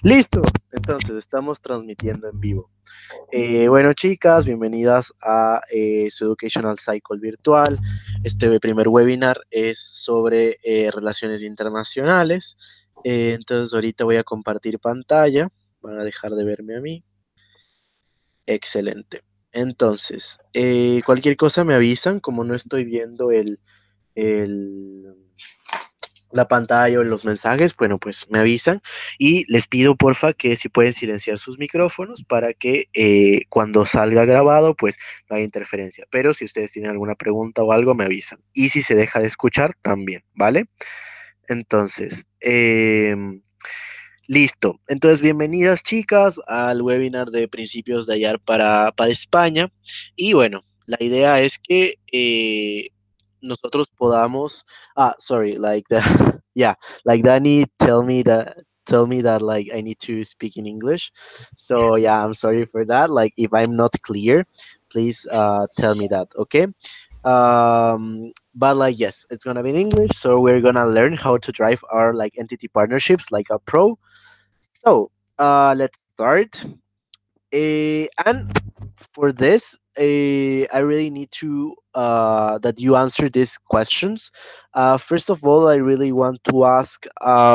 Listo, entonces estamos transmitiendo en vivo. Bueno, chicas, bienvenidas a su Educational Cycle virtual. Este primer webinar es sobre relaciones internacionales. Entonces, ahorita voy a compartir pantalla. Van a dejar de verme a mí. Excelente. Entonces, cualquier cosa me avisan, como no estoy viendo el la pantalla o los mensajes, bueno, pues me avisan y les pido porfa que si pueden silenciar sus micrófonos para que cuando salga grabado, pues no haya interferencia. Pero si ustedes tienen alguna pregunta o algo, me avisan. Y si se deja de escuchar, también, ¿vale? Entonces, listo. Entonces, bienvenidas chicas al webinar de principios de hallar para España. Y bueno, la idea es que nosotros podamos, sorry, like the, yeah, like Danny tell me that like I need to speak in English. So yeah, I'm sorry for that. Like if I'm not clear, please tell me that, okay? But like yes, it's gonna be in English, so we're gonna learn how to drive our like entity partnerships like a pro. So let's start. And for this, I really need to that you answer these questions. First of all, I really want to ask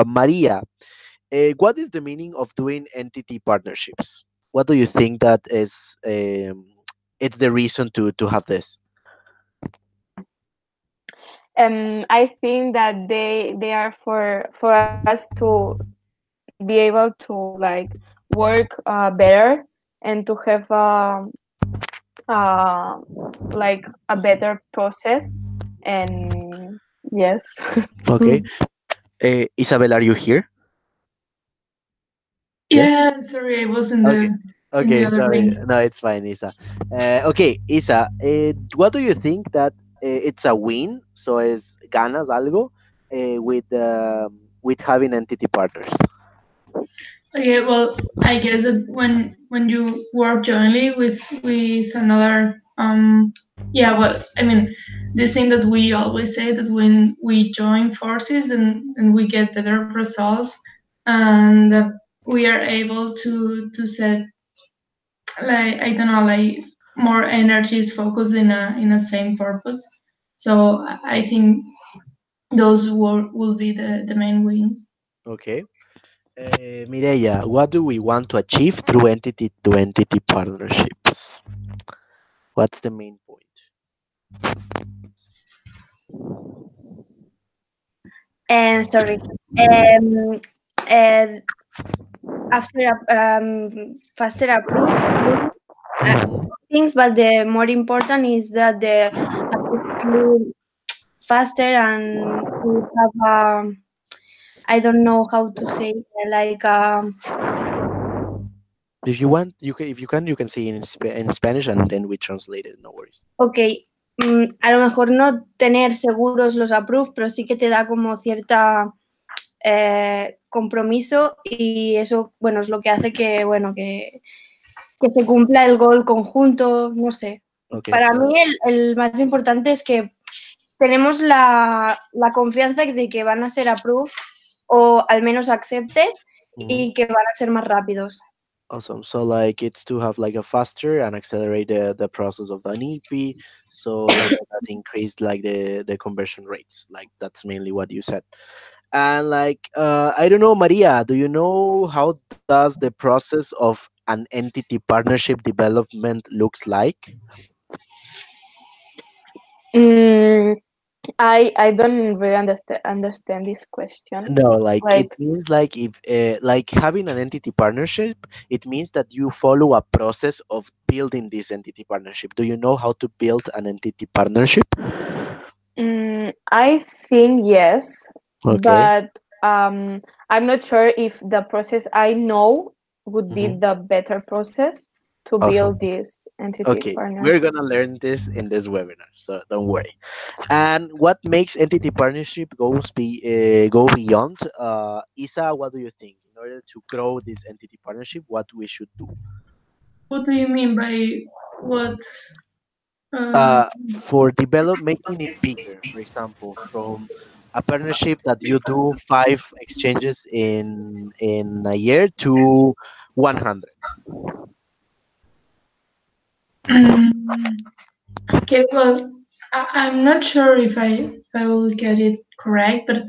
Maria, what is the meaning of doing entity partnerships? What do you think that is? It's the reason to have this. I think that they are for us to be able to like work better and to have uh, like a better process. And yes. Okay, Isabel, are you here? Yes. Yeah, sorry, I was Okay. in the Okay, other sorry. link. No, it's fine, Isa. Okay, Isa, what do you think that it's a win? So es ganas algo with having entity partners. Okay, well, I guess that when you work jointly with another, yeah, well, I mean, this thing that we always say that when we join forces, then we get better results, and that we are able to set like I don't know like more energies focused in a same purpose. So I think those will be the main wins. Okay. Mireya, what do we want to achieve through entity to entity partnerships? What's the main point? And sorry. Um, and after faster approve things, but the more important is that the approve can be faster and we have I don't know how to say like If you want, you can. If you can, you can say in Spanish, and then we translate it. No worries. ok, a lo mejor no tener seguros los approve, pero sí que te da como cierta compromiso y eso, bueno, es lo que hace que, bueno, que se cumpla el gol conjunto, no sé. Okay, Para so mí el más importante es que tenemos la confianza de que van a ser approved o al menos accepted y que van a ser más rápidos. awesome. So like it's to have like a faster and accelerate the process of the NEP. So that increased like the conversion rates. Like that's mainly what you said. And like I don't know, Maria, do you know how does the process of an entity partnership development looks like? Mm, I don't really understand this question. No, like it Like, means like if like having an entity partnership, it means that you follow a process of building this entity partnership. Do you know how to build an entity partnership? I think yes, Okay. but I'm not sure if the process I know would be Mhm. the better process to Awesome. build this entity Okay, we're partnership. gonna learn this in this webinar, so don't worry. And what makes entity partnership go beyond? Isa, what do you think? In order to grow this entity partnership, what we should do? What do you mean by what? Uh, For develop making it bigger, for example, from a partnership that you do 5 exchanges in a year to 100. Mm, okay, well, I'm not sure if I will get it correct, but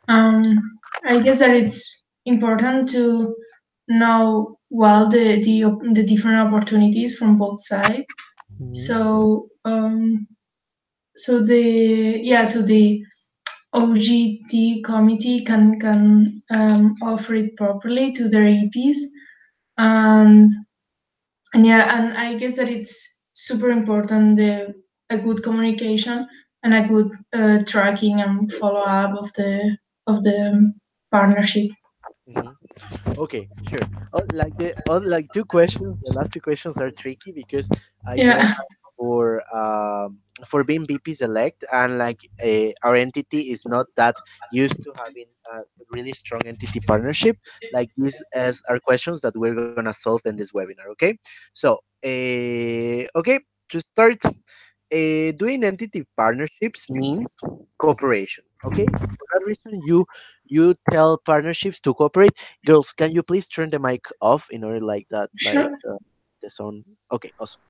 I guess that it's important to know well the different opportunities from both sides. Mhm. So the OGT committee can offer it properly to their EPs, and and I guess that it's super important a good communication and a good tracking and follow up of the partnership. Mhm. Okay, sure. Like two questions. The last two questions are tricky because I know Yeah, that for being BP Select and like our entity is not that used to having a really strong entity partnership. Like these as are questions that we're gonna solve in this webinar. Okay, so okay to start. Doing entity partnerships means cooperation. Okay, for that reason, you tell partnerships to cooperate. Girls, can you please turn the mic off in order like that, like sure. the sound? Okay, awesome.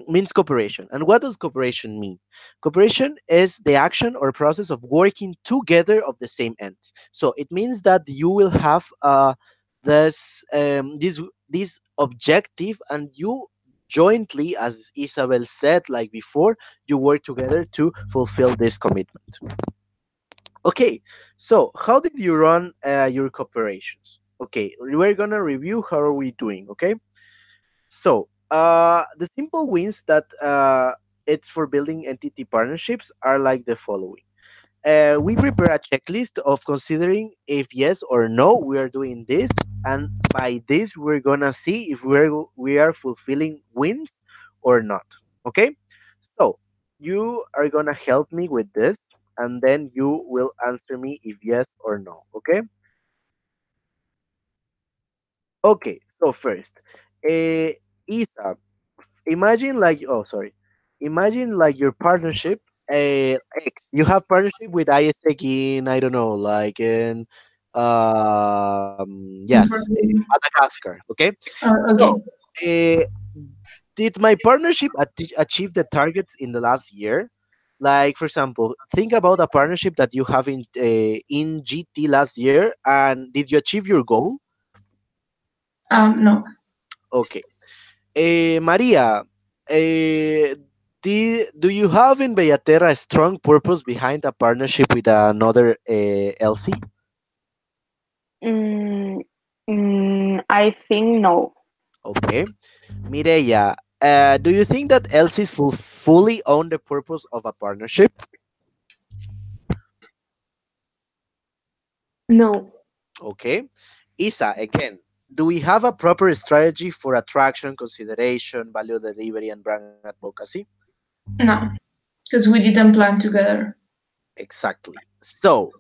Means cooperation. And what does cooperation mean? Cooperation is the action or process of working together of the same end. So it means that you will have this objective, and you jointly, as Isabel said, like before, you work together to fulfill this commitment. Okay, so how did you run your cooperations? Okay, we're gonna review how are we doing. Okay, so the simple wins that it's for building entity partnerships are like the following. We prepare a checklist of considering if yes or no we are doing this, and by this we're gonna see if we are fulfilling wins or not. Okay, so you are gonna help me with this, and then you will answer me if yes or no. Okay. Okay. So first, Isa, imagine like oh sorry, imagine like your partnership. X, you have partnership with ISEC in I don't know like in yes Madagascar. Okay, so Okay. uh, did my partnership achieve the targets in the last year? Like for example, think about a partnership that you have in GT last year, and did you achieve your goal? No. Okay. Maria, do you have in Bellaterra a strong purpose behind a partnership with another Elsie? Mm, I think no. Okay. Mireya, do you think that Elsies fully own the purpose of a partnership? No. Okay. Isa, again, do we have a proper strategy for attraction, consideration, value delivery, and brand advocacy? No, because we didn't plan together. Exactly. So,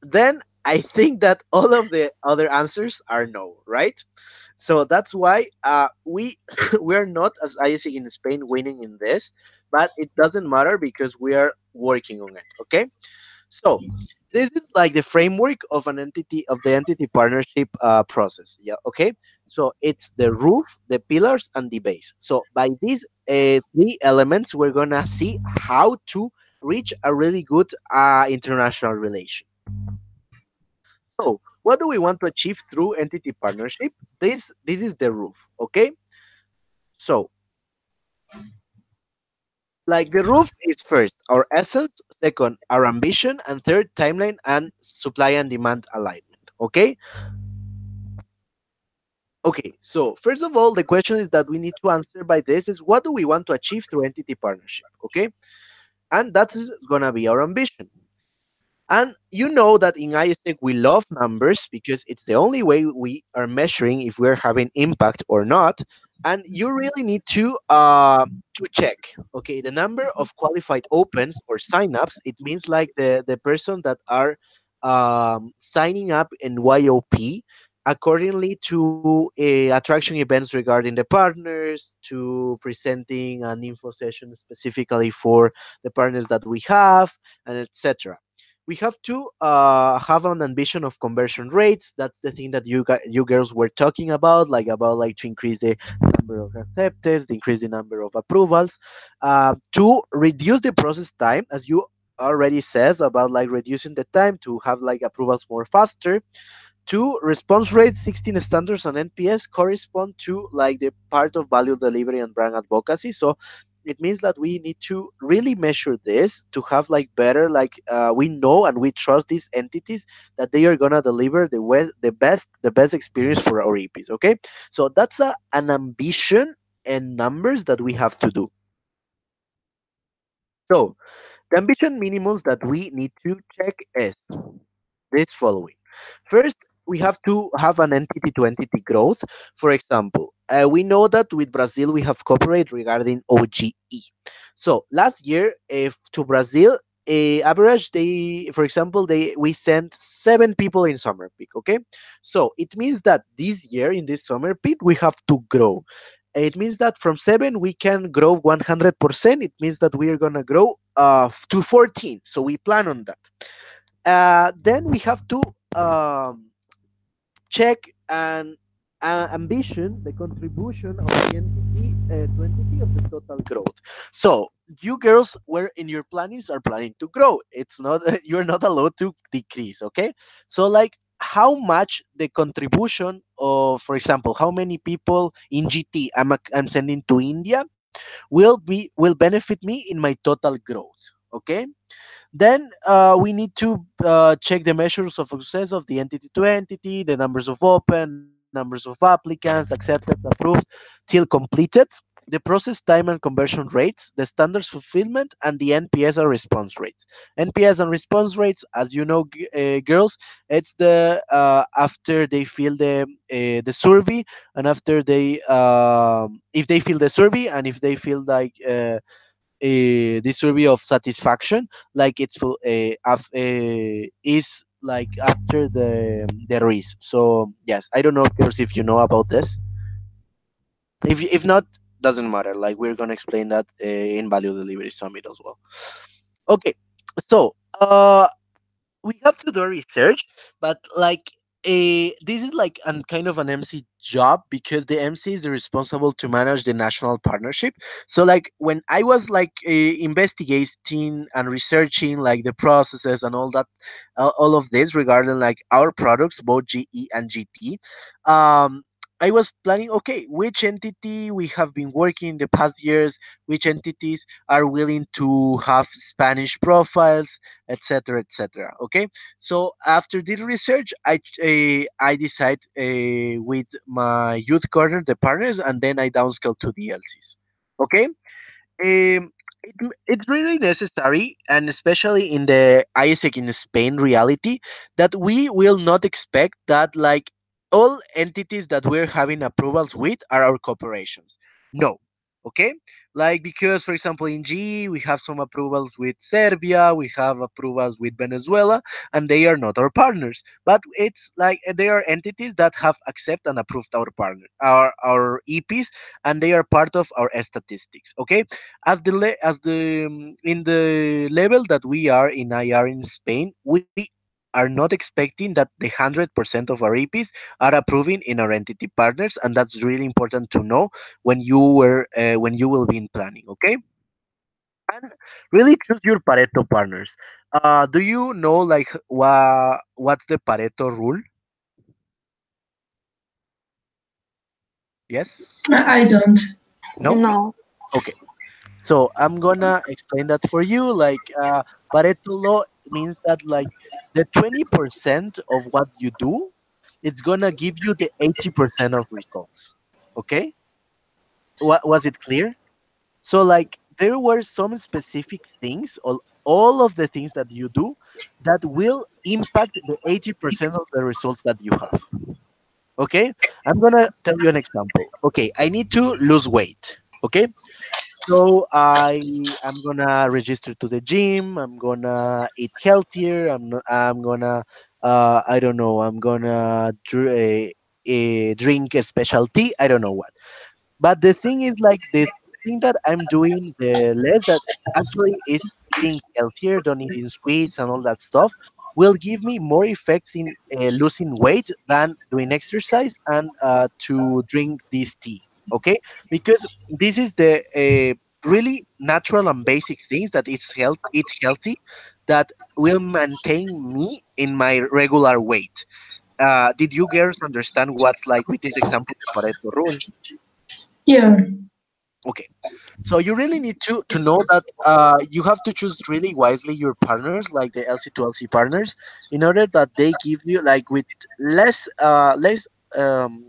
then I think that all of the other answers are no, right? So that's why we we're not as I see in Spain winning in this, but it doesn't matter because we are working on it. Okay. So this is like the framework of an entity of the entity partnership process. Yeah. Okay. So it's the roof, the pillars, and the base. So by these three elements, we're gonna see how to reach a really good international relation. So what do we want to achieve through entity partnership? This is the roof. Okay. So like the roof is first our essence, second our ambition, and third timeline and supply and demand alignment. Okay. Okay, so first of all, the question is that we need to answer by this is what do we want to achieve through entity partnership? Okay, and that's gonna be our ambition. And you know that in ISEC we love numbers because it's the only way we are measuring if we're having impact or not. And you really need to check. Okay, the number of qualified opens or signups. It means like the person that are signing up in YOP accordingly to attraction events regarding the partners, to presenting an info session specifically for the partners that we have, and etc. We have to have an ambition of conversion rates. That's the thing that you girls were talking about, like to increase the number of acceptance, to increase the number of approvals, to reduce the process time, as you already says about like reducing the time to have like approvals more faster. Two, response rate 16 standards on NPS correspond to like the part of value delivery and brand advocacy. So it means that we need to really measure this to have like better like we know and we trust these entities that they are gonna deliver the best experience for our EPs. Okay, so that's an ambition and numbers that we have to do. So the ambition minimums that we need to check is this following. First, we have to have an entity to entity growth. For example, we know that with Brazil we have cooperate regarding OGE. So last year, if to Brazil, average they, for example, they we sent 7 people in summer peak. Okay, so it means that this year in this summer peak we have to grow. It means that from 7 we can grow 100%. It means that we are gonna grow to 14. So we plan on that. Then we have to check and ambition the contribution of the entity to entity of the total growth. So you girls were in your plannings are planning to grow. It's not you're not allowed to decrease. Okay, so like how much the contribution of, for example, how many people in GT I'm sending to India will benefit me in my total growth. Okay, then we need to check the measures of success of the entity to entity, the numbers of open, numbers of applicants, accepted, approved, till completed, the process time and conversion rates, the standards fulfillment, and the NPS and response rates. NPS and response rates, as you know, girls, it's the after they fill the survey, and after they if they fill the survey, and if they feel like the survey of satisfaction, like it's full is like after the race. So yes, I don't know girls if you know about this. If not, doesn't matter, like we're gonna explain that in value delivery summit as well. Okay, so we have to do research, but like this is like an kind of an MC job, because the MC is responsible to manage the national partnership. So like when I was like investigating and researching like the processes and all of this regarding like our products, both GE and GT, um I was planning, okay, which entity we have been working in the past years, which entities are willing to have Spanish profiles, etc., etc. Okay, so after this research, I decide with my youth corner the partners, and then I downscale to the LCs. Okay, it's really necessary, and especially in the ISEC in Spain reality, that we will not expect that like all entities that we're having approvals with are our corporations. No. Okay, like because for example in G we have some approvals with Serbia, we have approvals with Venezuela, and they are not our partners, but it's like they are entities that have accepted and approved our partner our EPs, and they are part of our statistics. Okay, in the level that we are in IR in Spain, we are not expecting that the 100% of our EPs are approving in our entity partners, and that's really important to know when you will be in planning. Okay, and really choose your Pareto partners. Do you know like what's the Pareto rule? Yes. I don't. No. No. Okay. So I'm gonna explain that for you. Like Pareto law means that like the 20% of what you do, it's gonna give you the 80% of results. Okay, what was it clear? So like there were some specific things, all of the things that you do, that will impact the 80% of the results that you have. Okay, I'm gonna tell you an example. Okay, I need to lose weight. Okay, so I'm gonna register to the gym. I'm gonna eat healthier. I'm gonna I don't know. I'm gonna drink a special tea. I don't know what. But the thing is, like the thing that I'm doing, the less that actually is eating healthier, don't eating sweets and all that stuff, will give me more effects in losing weight than doing exercise and to drink this tea. Okay, because this is the really natural and basic things that it's healthy, that will maintain me in my regular weight. Did you girls understand what's like with this example, the Pareto rule? Yeah. Okay, so you really need to know that you have to choose really wisely your partners, like the LC to LC partners, in order that they give you like with less um,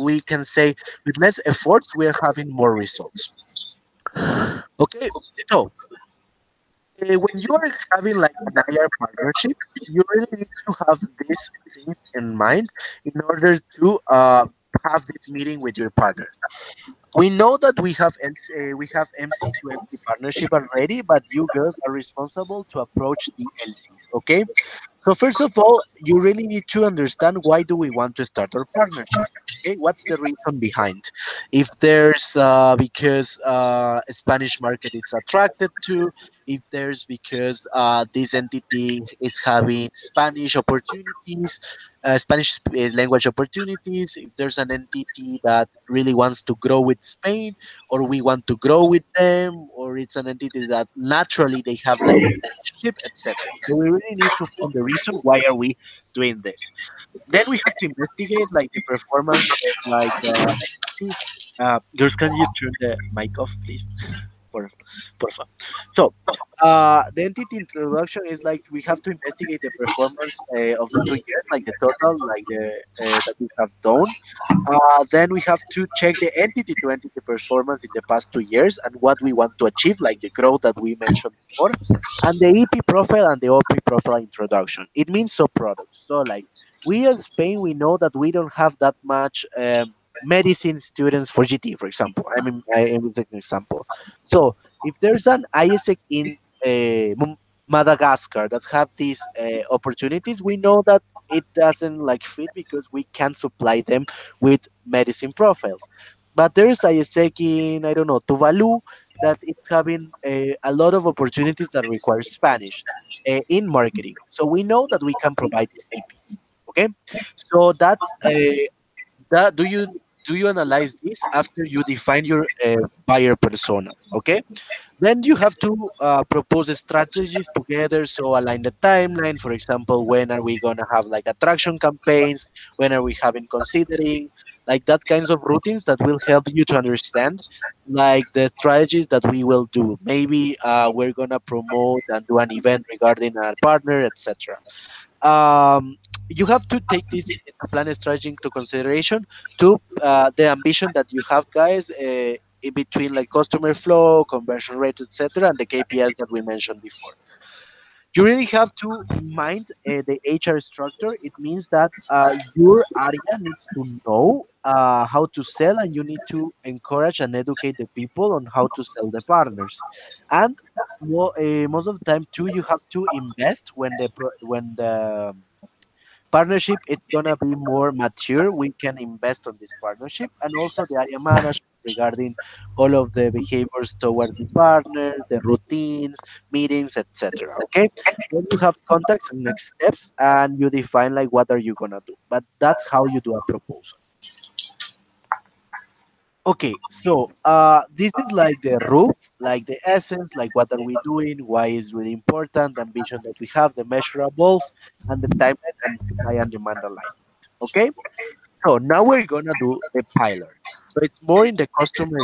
we can say with less efforts we are having more results. Okay, so when you are having like an IR partnership, you really need to have these things in mind in order to have this meeting with your partner. We know that we have MC to MC partnership already, but you girls are responsible to approach the LCs. Okay, so first of all, you really need to understand why do we want to start our partnership. Okay, what's the reason behind? If there's because Spanish market is attracted to, if there's because this entity is having Spanish opportunities, Spanish language opportunities, if there's an entity that really wants to grow with Spain, or we want to grow with them, or it's an entity that naturally they have like a relationship, etc. So we really need to find the reason why are we doing this. Then we have to investigate like the performance of like the entity. Girls, can you turn the mic off, please? Por, porfa. So, the entity introduction is like we have to investigate the performance of the 2 years, like the total, like the that we have done. Then we have to check the entity to entity performance in the past 2 years and what we want to achieve, like the growth that we mentioned before, and the EP profile and the OP profile introduction. It means so products. So like we in Spain, we know that we don't have that much. Medicine students for GT, for example. I was an example. So if there's an ISEC in Madagascar that have these opportunities, we know that it doesn't like fit because we can't supply them with medicine profiles. But there's ISEC in, I don't know, Tuvalu, that it's having a lot of opportunities that require Spanish in marketing. So we know that we can provide this AP. Okay, so that's that. Do you analyze this after you define your buyer persona? Okay, then you have to propose strategies together. So align the timeline. For example, when are we gonna have like attraction campaigns? When are we having considering? Like that kinds of routines that will help you to understand like the strategies that we will do. Maybe we're gonna promote and do an event regarding our partner, etc. You have to take this plan strategy into consideration to the ambition that you have, guys, in between like customer flow, conversion rates, etc., and the KPIs that we mentioned before. You really have to mind the HR structure. It means that your area needs to know how to sell, and you need to encourage and educate the people on how to sell the partners. And most of the time, too, you have to invest when the partnership it's gonna be more mature. We can invest on this partnership, and also the area management regarding all of the behaviors towards the partner, the routines, meetings, etc. Okay, then you have contacts and next steps, and you define like what are you gonna do. But that's how you do a proposal. Okay, so this is like the roof, like the essence, like what are we doing, why is really important, the ambition that we have, the measurables, and the timeline and supply and demand alignment. Okay, so now we're gonna do the pilot. So it's more in the customer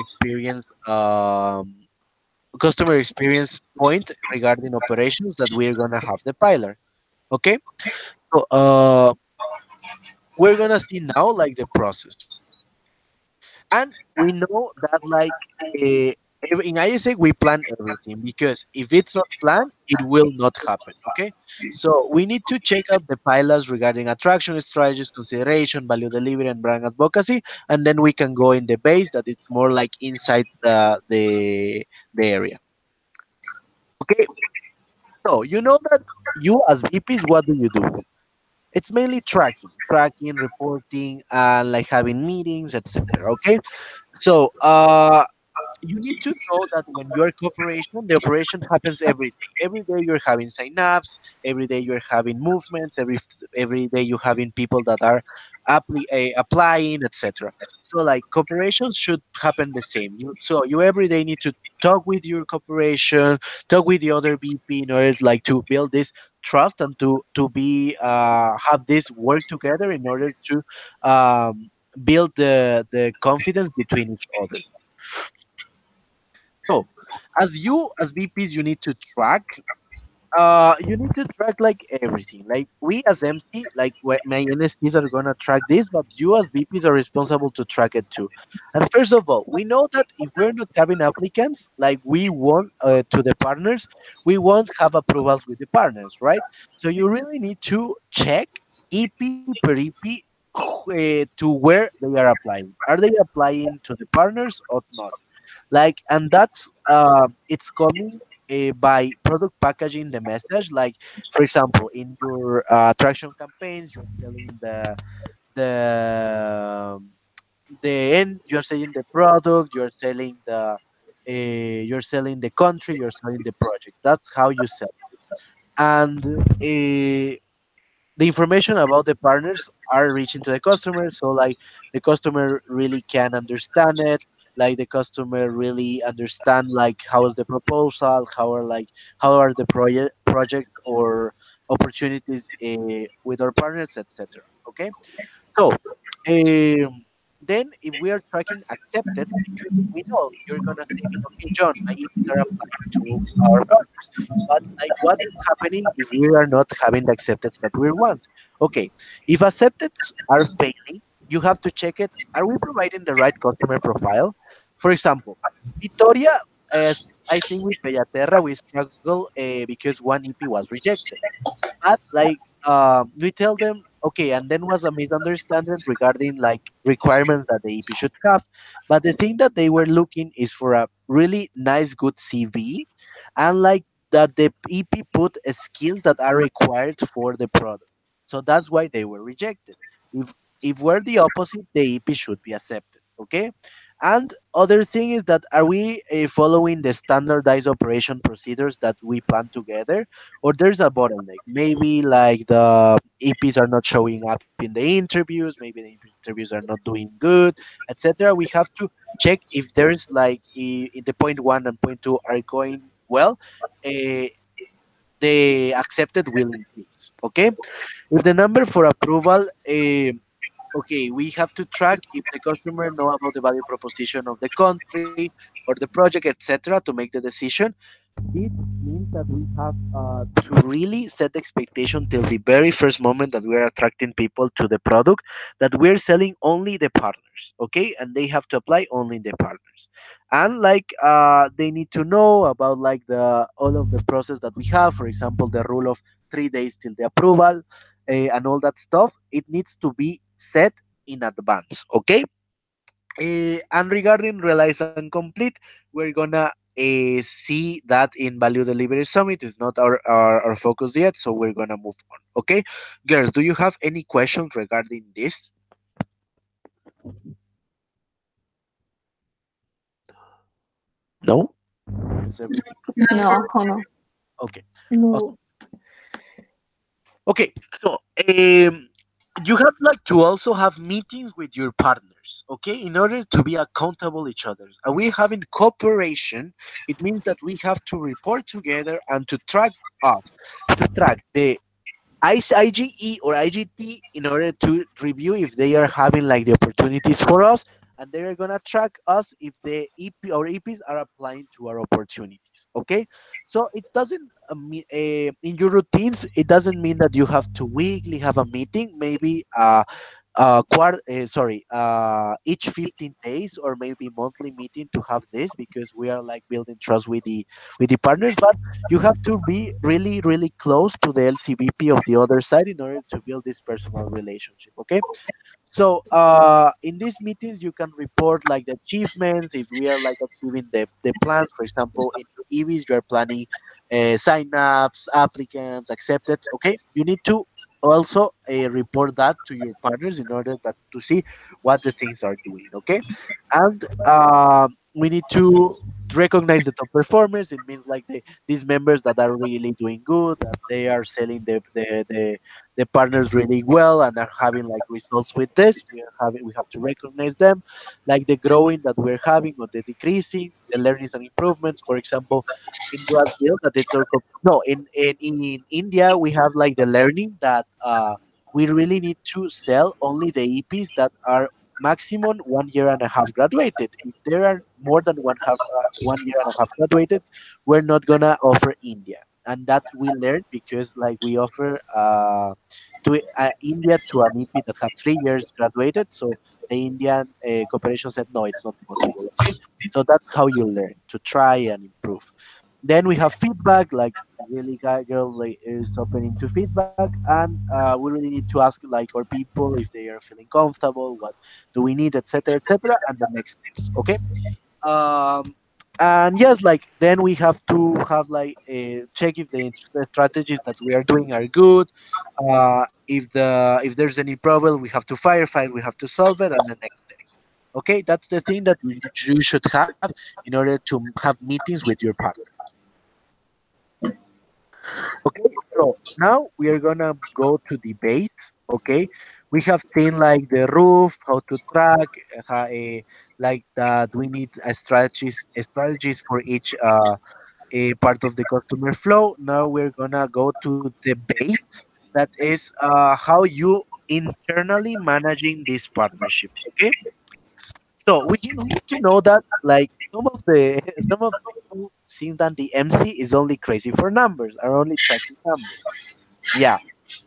experience point regarding operations that we're gonna have the pilot. Okay, so we're gonna see now like the process. And we know that like in ISA we plan everything because if it's not planned, it will not happen. Okay, so we need to check out the pilots regarding attraction strategies, consideration, value delivery, and brand advocacy, and then we can go in the base that it's more like inside the area. Okay, so you know that you as VPs, what do you do? It's mainly tracking, reporting, and like having meetings, etc. Okay, so you need to know that when you're corporation, the operation happens every day. Every day you're having sign-ups. Every day you're having movements. Every day you're having people that are applying, etc. So like corporations should happen the same. You every day need to talk with your corporation, talk with the other VP in order like to build this trust and to be have this work together in order to build the confidence between each other. So, as you as VPs, you need to track like everything. Like we as MC, like my NSPs are gonna track this, but you as VPs are responsible to track it too. And first of all, we know that if we're not having applicants, like we want to the partners, we won't have approvals with the partners, right? So you really need to check EP per EP to where they are applying. Are they applying to the partners or not? Like, and that's it's coming by product packaging the message. Like, for example, in your traction campaigns, you're selling the the end, you're selling the product, you're selling the country, you're selling the project. That's how you sell. And the information about the partners are reaching to the customer, so like the customer really can understand it, like the customer really understand like how is the proposal, how are the projects or opportunities with our partners, etc. Okay, so then if we are tracking accepted, because we know you're gonna say me, okay, John, my EPs are applying to our partners, but like what is happening if we are not having the acceptance that we want? Okay, if acceptance are failing, you have to check it. Are we providing the right customer profile? For example, Victoria, as I think with Bellaterra, we struggle because one EP was rejected. But like we tell them okay, and then was a misunderstanding regarding like requirements that the EP should have. But the thing that they were looking is for a really nice good CV, and like that the EP put skills that are required for the product. So that's why they were rejected. If we're the opposite, the EP should be accepted. Okay. And other thing is that are we following the standardized operation procedures that we plan together, or there's a bottleneck? Maybe like the EPs are not showing up in the interviews, maybe the interviews are not doing good, etc. We have to check if there's like in the point one and point two are going well. Uh, the accepted will increase. Okay, if the number for approval. Okay, we have to track if the customer know about the value proposition of the country or the project, etc., to make the decision. This means that we have to really set the expectation till the very first moment that we are attracting people to the product, that we're selling only the partners, okay, and they have to apply only the partners, and like they need to know about like the all of the process that we have. For example, the rule of 3 days till the approval, and all that stuff. It needs to be set in advance, okay. And regarding realize and complete, we're gonna see that in Value Delivery Summit. Is not our focus yet, so we're gonna move on. Okay, girls, do you have any questions regarding this? No. Is everything No, no. okay? Awesome. No. Okay, so you have like to also have meetings with your partners, okay, in order to be accountable each other. And we having cooperation, it means that we have to report together and to track us, to track the IGE or IGT in order to review if they are having like the opportunities for us, and they are gonna track us if the EP or EPs are applying to our opportunities. Okay, so it doesn't in your routines. It doesn't mean that you have to weekly have a meeting. Maybe each 15 days or maybe monthly meeting to have this, because we are like building trust with the partners. But you have to be really really close to the LCVP of the other side in order to build this personal relationship. Okay, so in these meetings you can report like the achievements, if we are like achieving the plans. For example, in EVs you are planning sign-ups, applicants, accepted. Okay, you need to also report that to your partners in order that to see what the things are doing. Okay, and we need to recognize the top performers. It means like these members that are really doing good, that they are selling the partners really well and are having like results with this. We have to recognize them, like the growing that we're having or the decreasing, the learnings and improvements. For example, in Brazil, that it's all no in India we have like the learning that we really need to sell only the EPs that are maximum 1 year and a half graduated. If there are more than 1 year and a half graduated, we're not gonna offer India, and that we learned because like we offer to India to an EP that have 3 years graduated. So the Indian corporation said no, it's not possible. Okay, so that's how you learn to try and improve. Then we have feedback, like really girls like is opening to feedback, and we really need to ask like our people if they are feeling comfortable, what do we need, etc., etc., and the next steps. Okay, um, and yes, like then we have to have like check if the strategies that we are doing are good. If there's any problem, we have to firefight, we have to solve it, and the next steps. Okay, that's the thing that you should have in order to have meetings with your partner. Okay, so now we are gonna go to the base. Okay, we have seen like the roof, how to track, like that we need strategies for each a part of the customer flow. Now we're gonna go to the base, that is how you internally managing this partnership. Okay, so we need to know that like some of the some of the people think that the MC is only crazy for numbers, are only tracking numbers. Yeah,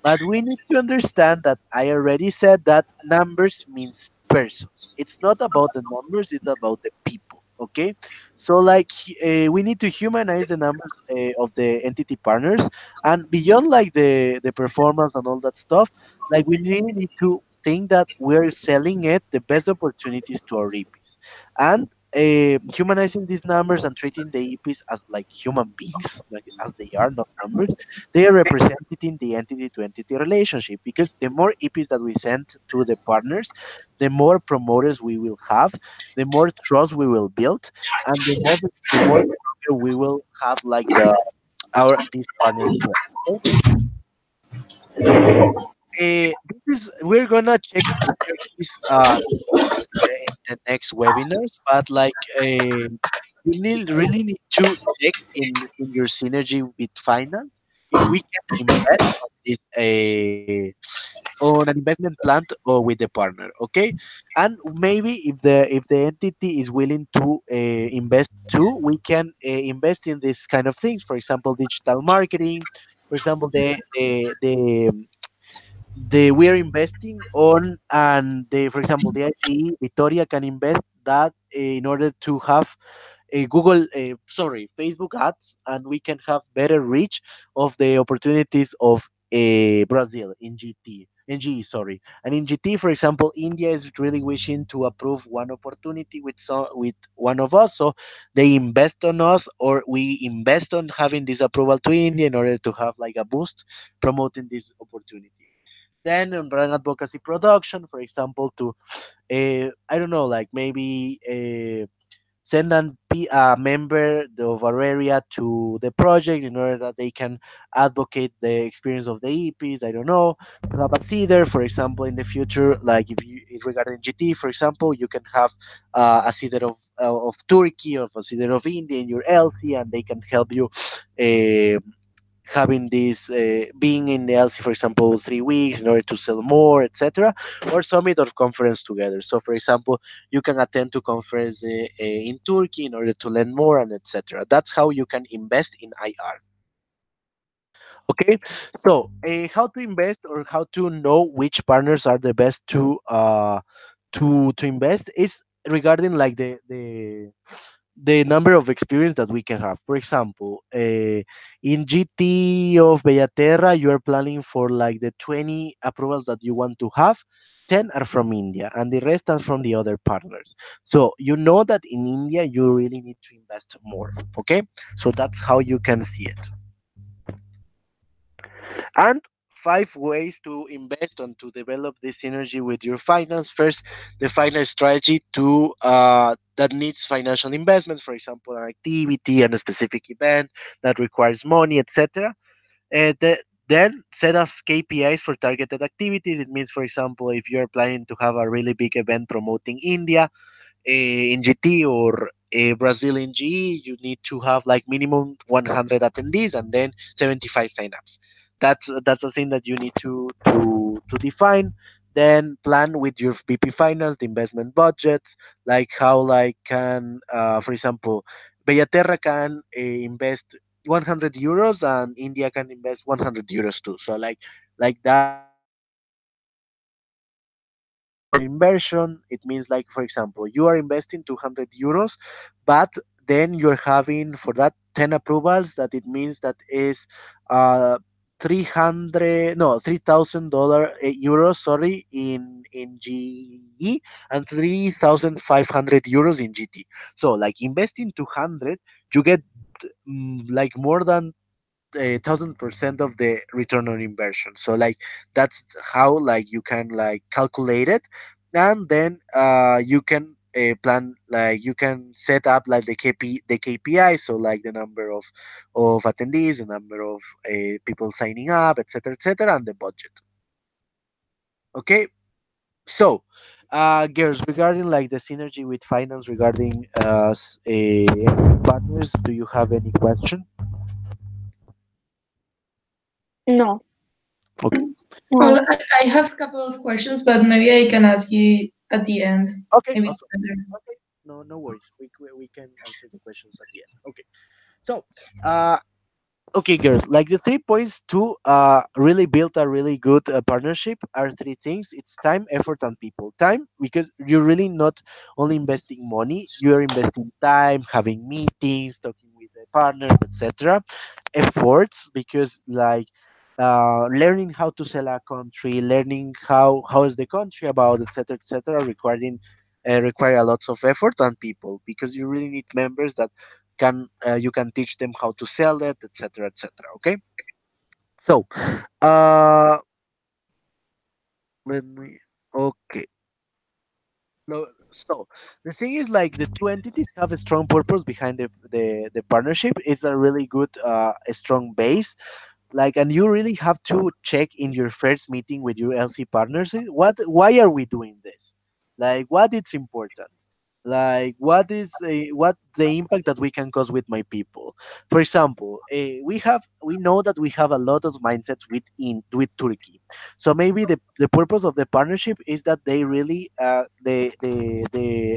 but we need to understand that I already said that numbers means persons. It's not about the numbers, it's about the people. Okay, so like we need to humanize the numbers of the entity partners, and beyond like the performance and all that stuff, like we really need to think that we're selling it the best opportunities to our EPs, and humanizing these numbers and treating the EPs as like human beings, like as they are, not numbers. They are representing the entity to entity relationship, because the more EPs that we send to the partners, the more promoters we will have, the more trust we will build, and the more stronger we will have like our these partners to us. Okay? So this is we're gonna check this in the next webinars, but like you really need to check in your synergy with finance if we can invest on this on an investment plan or with the partner. Okay, and maybe if the entity is willing to invest too, we can invest in this kind of things. For example, digital marketing. For example, the we are investing on, and for example the IGE Vitoria can invest that in order to have a Google, sorry, Facebook ads, and we can have better reach of the opportunities of Brazil in GT. In GE, sorry, and in GT, for example, India is really wishing to approve one opportunity with one of us, so they invest on us, or we invest on having this approval to India in order to have like a boost promoting this opportunity. Then brand advocacy production, for example, to I don't know, like maybe send a member of our area to the project in order that they can advocate the experience of the EPs. I don't know, to have a CEDR, for example, in the future, like regarding GT, for example, you can have a CEDR of Turkey or a CEDR of India in your LC, and they can help you. Uh, Having this being in the LC, for example, 3 weeks in order to sell more, etc., or summit or conference together. So, for example, you can attend to conference in Turkey in order to learn more, and etc. That's how you can invest in IR. Okay, so how to invest or how to know which partners are the best to invest is regarding like the number of experience that we can have. For example, in GT of Bellaterra, you are planning for like the 20 approvals that you want to have. 10 are from India and the rest are from the other partners. So you know that in India you really need to invest more. Okay, so that's how you can see it. And 5 ways to invest and to develop this synergy with your finance. First, the finance strategy to that needs financial investment, for example, an activity and a specific event that requires money, etc. Then set up KPIs for targeted activities. It means, for example, if you're planning to have a really big event promoting India, in GT, or Brazil in GE, you need to have like minimum 100 attendees and then 75 signups. That's a thing that you need to define. Then plan with your VP finance the investment budgets, like how like can for example, Bellaterra can invest 100 euros and India can invest 100 euros too. So like that return on inversion, it means like for example you are investing 200 euros, but then you're having for that 10 approvals, that it means that is 300 no $3,000 euros, sorry, in GE, and 3,500 euros in GT. So like investing 200, you get like more than 1,000% of the return on inversion. So like that's how like you can like calculate it, and then you can plan, like you can set up like the KPI, so like the number of attendees, the number of people signing up, etc., and the budget. Okay, so girls, regarding like the synergy with finance regarding partners, do you have any question? No. Okay. Well, No. I have a couple of questions, but maybe I can ask you at the end. Okay, Maybe it's awesome. better. Okay, no worries. We can answer the questions at the end. Okay, so uh, okay, girls, like the 3 points to really build a really good partnership are three things. It's time, effort, and people. Time, because you're really not only investing money, you are investing time, having meetings, talking with the partner, etc. Efforts, because like learning how to sell a country, learning how is the country about, etc., require a lots of effort on people, because you really need members that can you can teach them how to sell it, etc. Okay, so uh let me okay no, so the thing is like the two entities have a strong purpose behind the partnership. It's a really good a strong base, like, and you really have to check in your first meeting with your LC partners, why are we doing this, like what is important, like what the impact that we can cause with my people. For example, we know that we have a lot of mindsets with Turkey, so maybe the purpose of the partnership is that they really the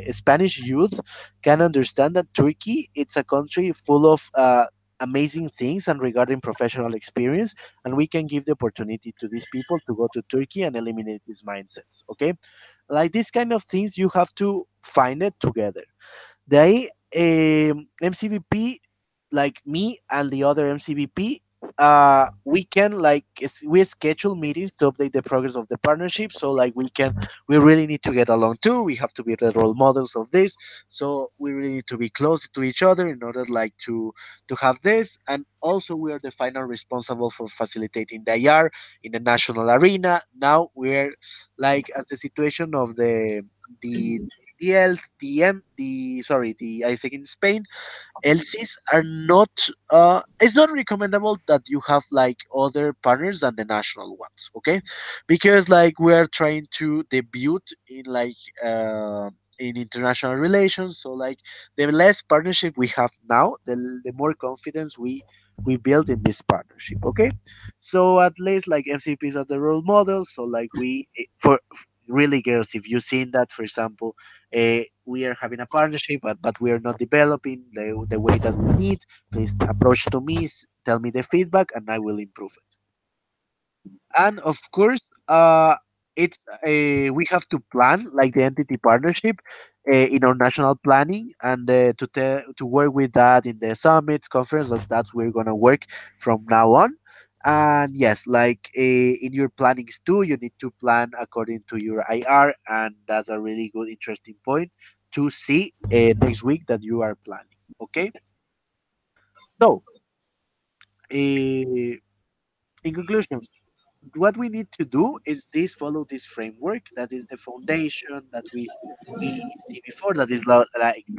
Spanish youth can understand that Turkey, it's a country full of amazing things and regarding professional experience, and we can give the opportunity to these people to go to Turkey and eliminate these mindsets. Okay, like these kind of things you have to find it together. The MCVP, like me and the other MCVP, we can like we schedule meetings to update the progress of the partnership. So like we really need to get along too. We have to be the role models of this. So we really need to be close to each other in order like to have this. And also we are the final responsible for facilitating the IR in the national arena. Now we're like as the situation of the the ISEC in Spain, LCs are not it's not recommendable that you have like other partners than the national ones, okay? Because like we are trying to debut in like in international relations, so like the less partnership we have now, the more confidence we build in this partnership, okay? So at least like MCPs are the role models, so like for really, girls, if you've seen that, for example, we are having a partnership, but we are not developing the way that we need. Please approach to me, tell me the feedback, and I will improve it. And of course, it's we have to plan like the entity partnership in our national planning, and to work with that in the summits conference. That's we're gonna work from now on. And yes, like in your plannings too, you need to plan according to your IR, and that's a really good, interesting point to see next week that you are planning. Okay, so in conclusion, what we need to do is this follow this framework that is the foundation that we see before, that is like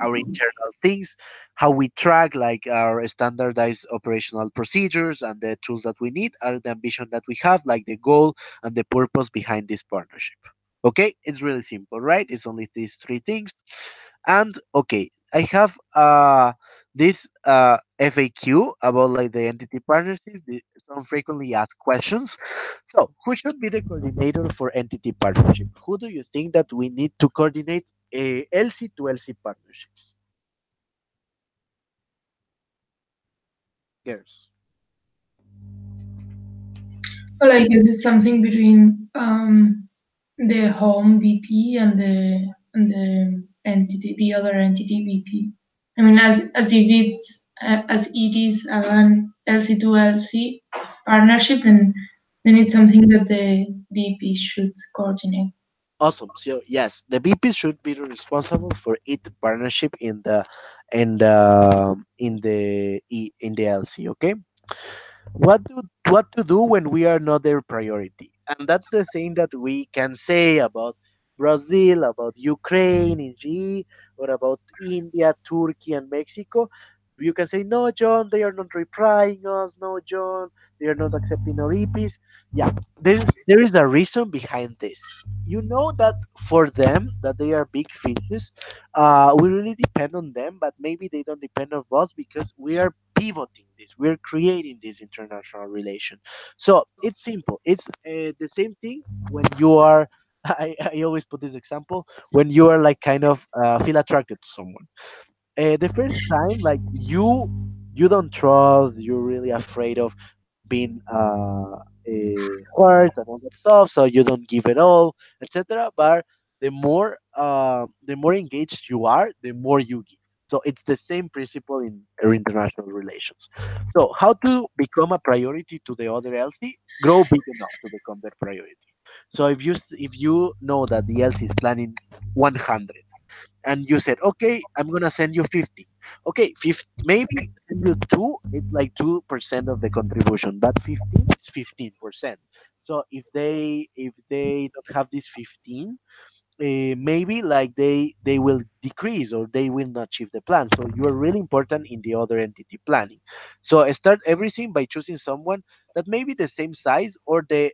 our internal things, how we track like our standardized operational procedures, and the tools that we need are the ambition that we have, like the goal and the purpose behind this partnership. Okay, it's really simple, right? It's only these three things. And okay, I have this FAQ about like the entity partnership, some frequently asked questions. So, who should be the coordinator for entity partnership? Who do you think that we need to coordinate LC to LC partnerships? Girls. Well, I guess it's something between the home VP and the entity, the other entity VP. I mean, as if it's as it is an LC to LC partnership, then it's something that the VP should coordinate. Awesome. So yes, the VP should be responsible for it partnership in the LC. Okay. What to do when we are not their priority, and that's the thing that we can say about Brazil, about Ukraine in G, or about India, Turkey, and Mexico. You can say, no, John, they are not replying us. No, John, they are not accepting our EPs. Yeah, there is a reason behind this. You know that for them that they are big fishes, we really depend on them, but maybe they don't depend on us because we are pivoting this, we're creating this international relation. So it's simple, it's the same thing when you are I always put this example, when you are like kind of feel attracted to someone. The first time, like you don't trust, you're really afraid of being hurt and all that stuff, so you don't give it all, etc. But the more engaged you are, the more you give. So it's the same principle in international relations. So how to become a priority to the other LC? Grow big enough to become their priority. So if you know that the LC is planning 100, and you said, okay, I'm gonna send you 50. Okay, 50, maybe send you two, it's like 2% of the contribution, but 15 is 15%. So if they don't have this 15, maybe like they will decrease or they will not achieve the plan. So you are really important in the other entity planning. So start everything by choosing someone that may be the same size, or the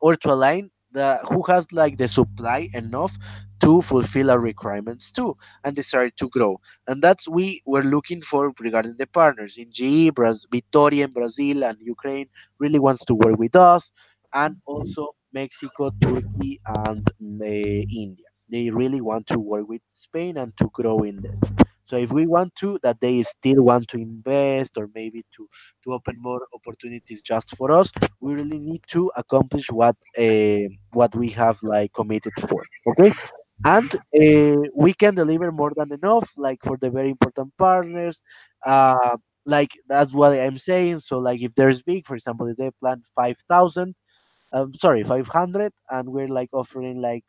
or to align the who has like the supply enough to fulfill our requirements too, and decide to grow. And that's we were looking for regarding the partners in GE. Victoria in Brazil and Ukraine really wants to work with us, and also Mexico, Turkey, and India. They really want to work with Spain and to grow in this. So if we want to, that they still want to invest, or maybe to open more opportunities just for us, we really need to accomplish what we have like committed for. Okay, and we can deliver more than enough, like for the very important partners. Like that's what I'm saying. So like if there's big, for example, if they plan 5,000, sorry, 500, and we're like offering like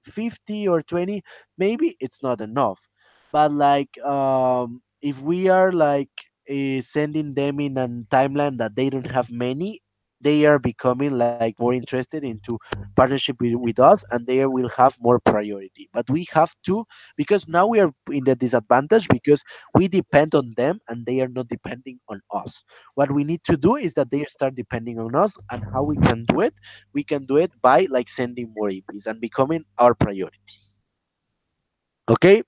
50 or 20, maybe it's not enough. But like if we are like sending them in a timeline that they don't have many, they are becoming like more interested into partnership with us, and they will have more priority. But we have to, because now we are in the disadvantage because we depend on them and they are not depending on us. What we need to do is that they start depending on us. And how we can do it? We can do it by like sending more EPs and becoming our priority. Okay,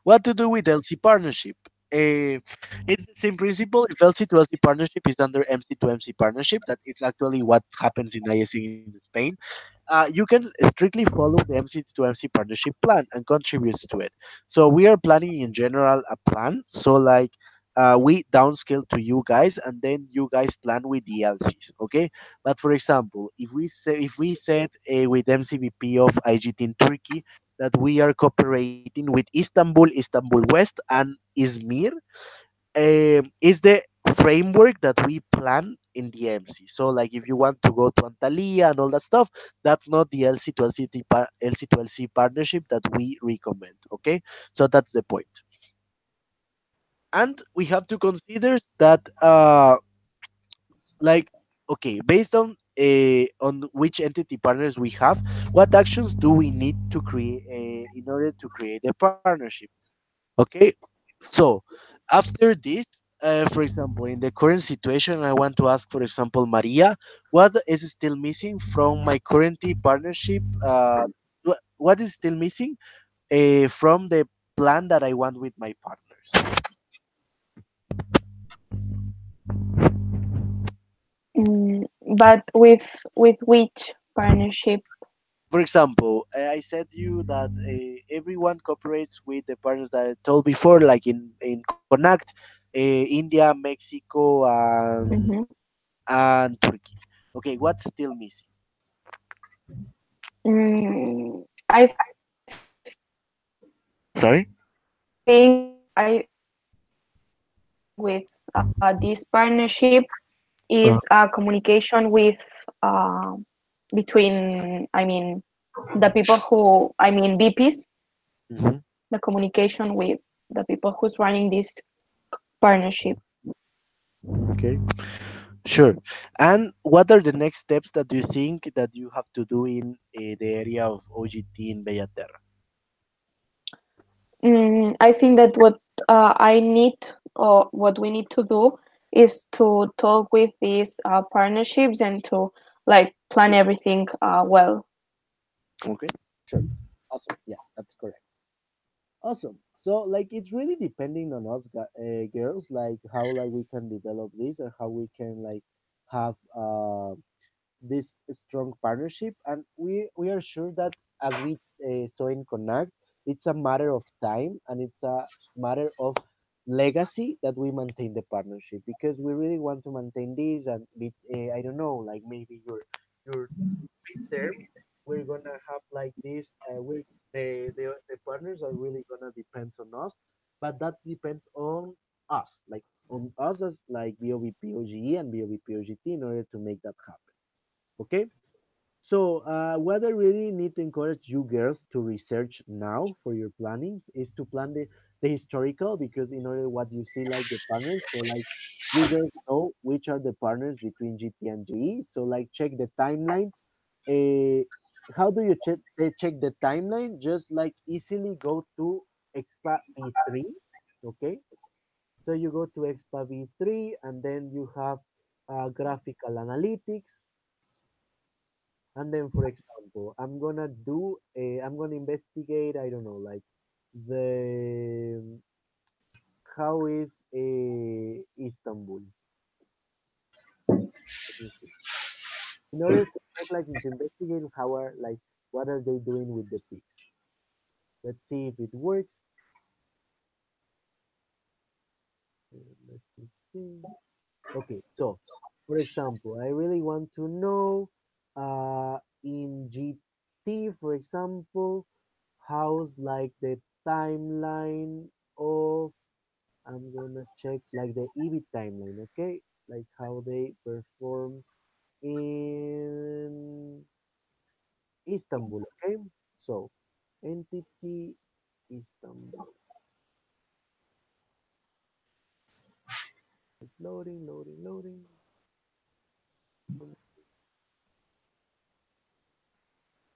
what to do with LC partnership? It's the same principle. If LC to LC partnership is under MC to MC partnership, that it's actually what happens in ISC in Spain. You can strictly follow the MC to MC partnership plan and contributes to it. So we are planning in general a plan. So like we downscale to you guys, and then you guys plan with the LCs. Okay, but for example, if we said with MCVP of IGT in Turkey that we are cooperating with Istanbul, Istanbul West, and Izmir, is the framework that we plan in the MC. So, like, if you want to go to Antalya and all that stuff, that's not the LC to LC to LC partnership that we recommend. Okay, so that's the point. And we have to consider that, like, okay, based on on which entity partners we have, what actions do we need to create in order to create a partnership. Okay, so after this, for example, in the current situation, I want to ask, for example, Maria, what is still missing from my current partnership? What is still missing from the plan that I want with my partners? Mm, but with which partnership? For example, I said you that everyone cooperates with the partners that I told before, like in Connect, India, Mexico, Mm-hmm. and Turkey. Okay, what's still missing? I Sorry. I with this partnership Uh, is communication with between, I mean, the people who, I mean, VPs, mhm. the communication with the people who's running this partnership. Okay, sure. And what are the next steps that you think that you have to do in the area of OGT in Bellaterra? I think that what I need, or what we need to do, is to talk with these partnerships and to like plan everything well. Okay, sure. Awesome. Yeah, that's correct. Awesome. So like it's really depending on us girls, like how like we can develop this or how we can like have this strong partnership, and we are sure that as we saw in Connect, it's a matter of time and it's a matter of legacy that we maintain the partnership, because we really want to maintain this and be, I don't know, like maybe your midterms, we're gonna have like this we the partners are really gonna depends on us, but that depends on us, like on us as like BOVPOGE and BOVPOGT in order to make that happen. Okay, so what I really need to encourage you girls to research now for your plannings is to plan the historical, because in order what you see like the partners, so like you girls know which are the partners between GT and GE, so like check the timeline. uh, how do you check the timeline? Just like easily go to expa v3. Okay, so you go to expa v3 and then you have graphical analytics. And then, for example, I'm gonna investigate, I don't know, like the how is Istanbul. Let me see. In order to check, like, to investigate how are, like, what are they doing with the pigs. Let's see if it works. Let me see. Okay, so, for example, I really want to know in GT, for example, how's like the timeline of, I'm gonna check like the EV timeline, okay? Like how they perform in Istanbul, okay? So, entity Istanbul. It's loading, loading, loading.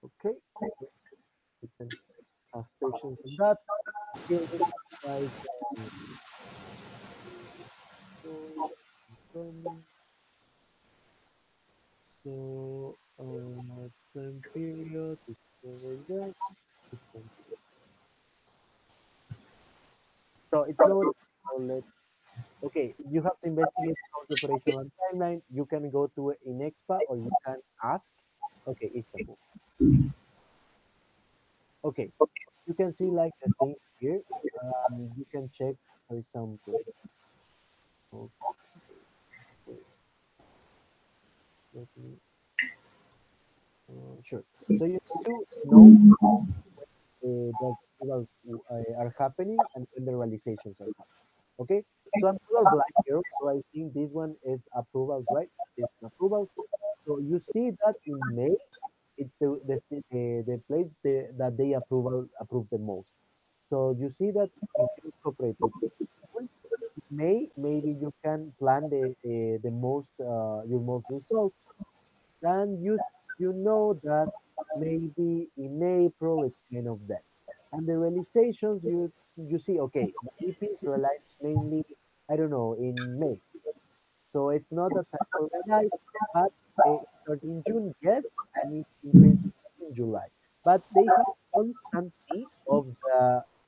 Okay, we can have patience on that. Here we have like confirming. So, time period, it's over there. Istanbul. So it's loading. So let's. Okay, you have to investigate how's the operational timeline. You can go to Inexpa or you can ask. Okay, Istanbul. Okay, you can see like the things here. You can check, for example. Okay, wait, let me. Sure. So you need to know the approvals are happening and when the realizations are happening. Okay, so I'm color black here, so I think this one is approvals, right? This one approvals. So you see that in May, it's the place that they approve the most. So you see that if you cooperate with Istanbul, in May, maybe you can plan the most your most results. then you know that maybe in April it's kind of dead. And the realizations you see, okay, the EPs realize mainly, I don't know, in May. So it's not a time for realize, but it starts in June, yes, and it increases in July. But they have constancy of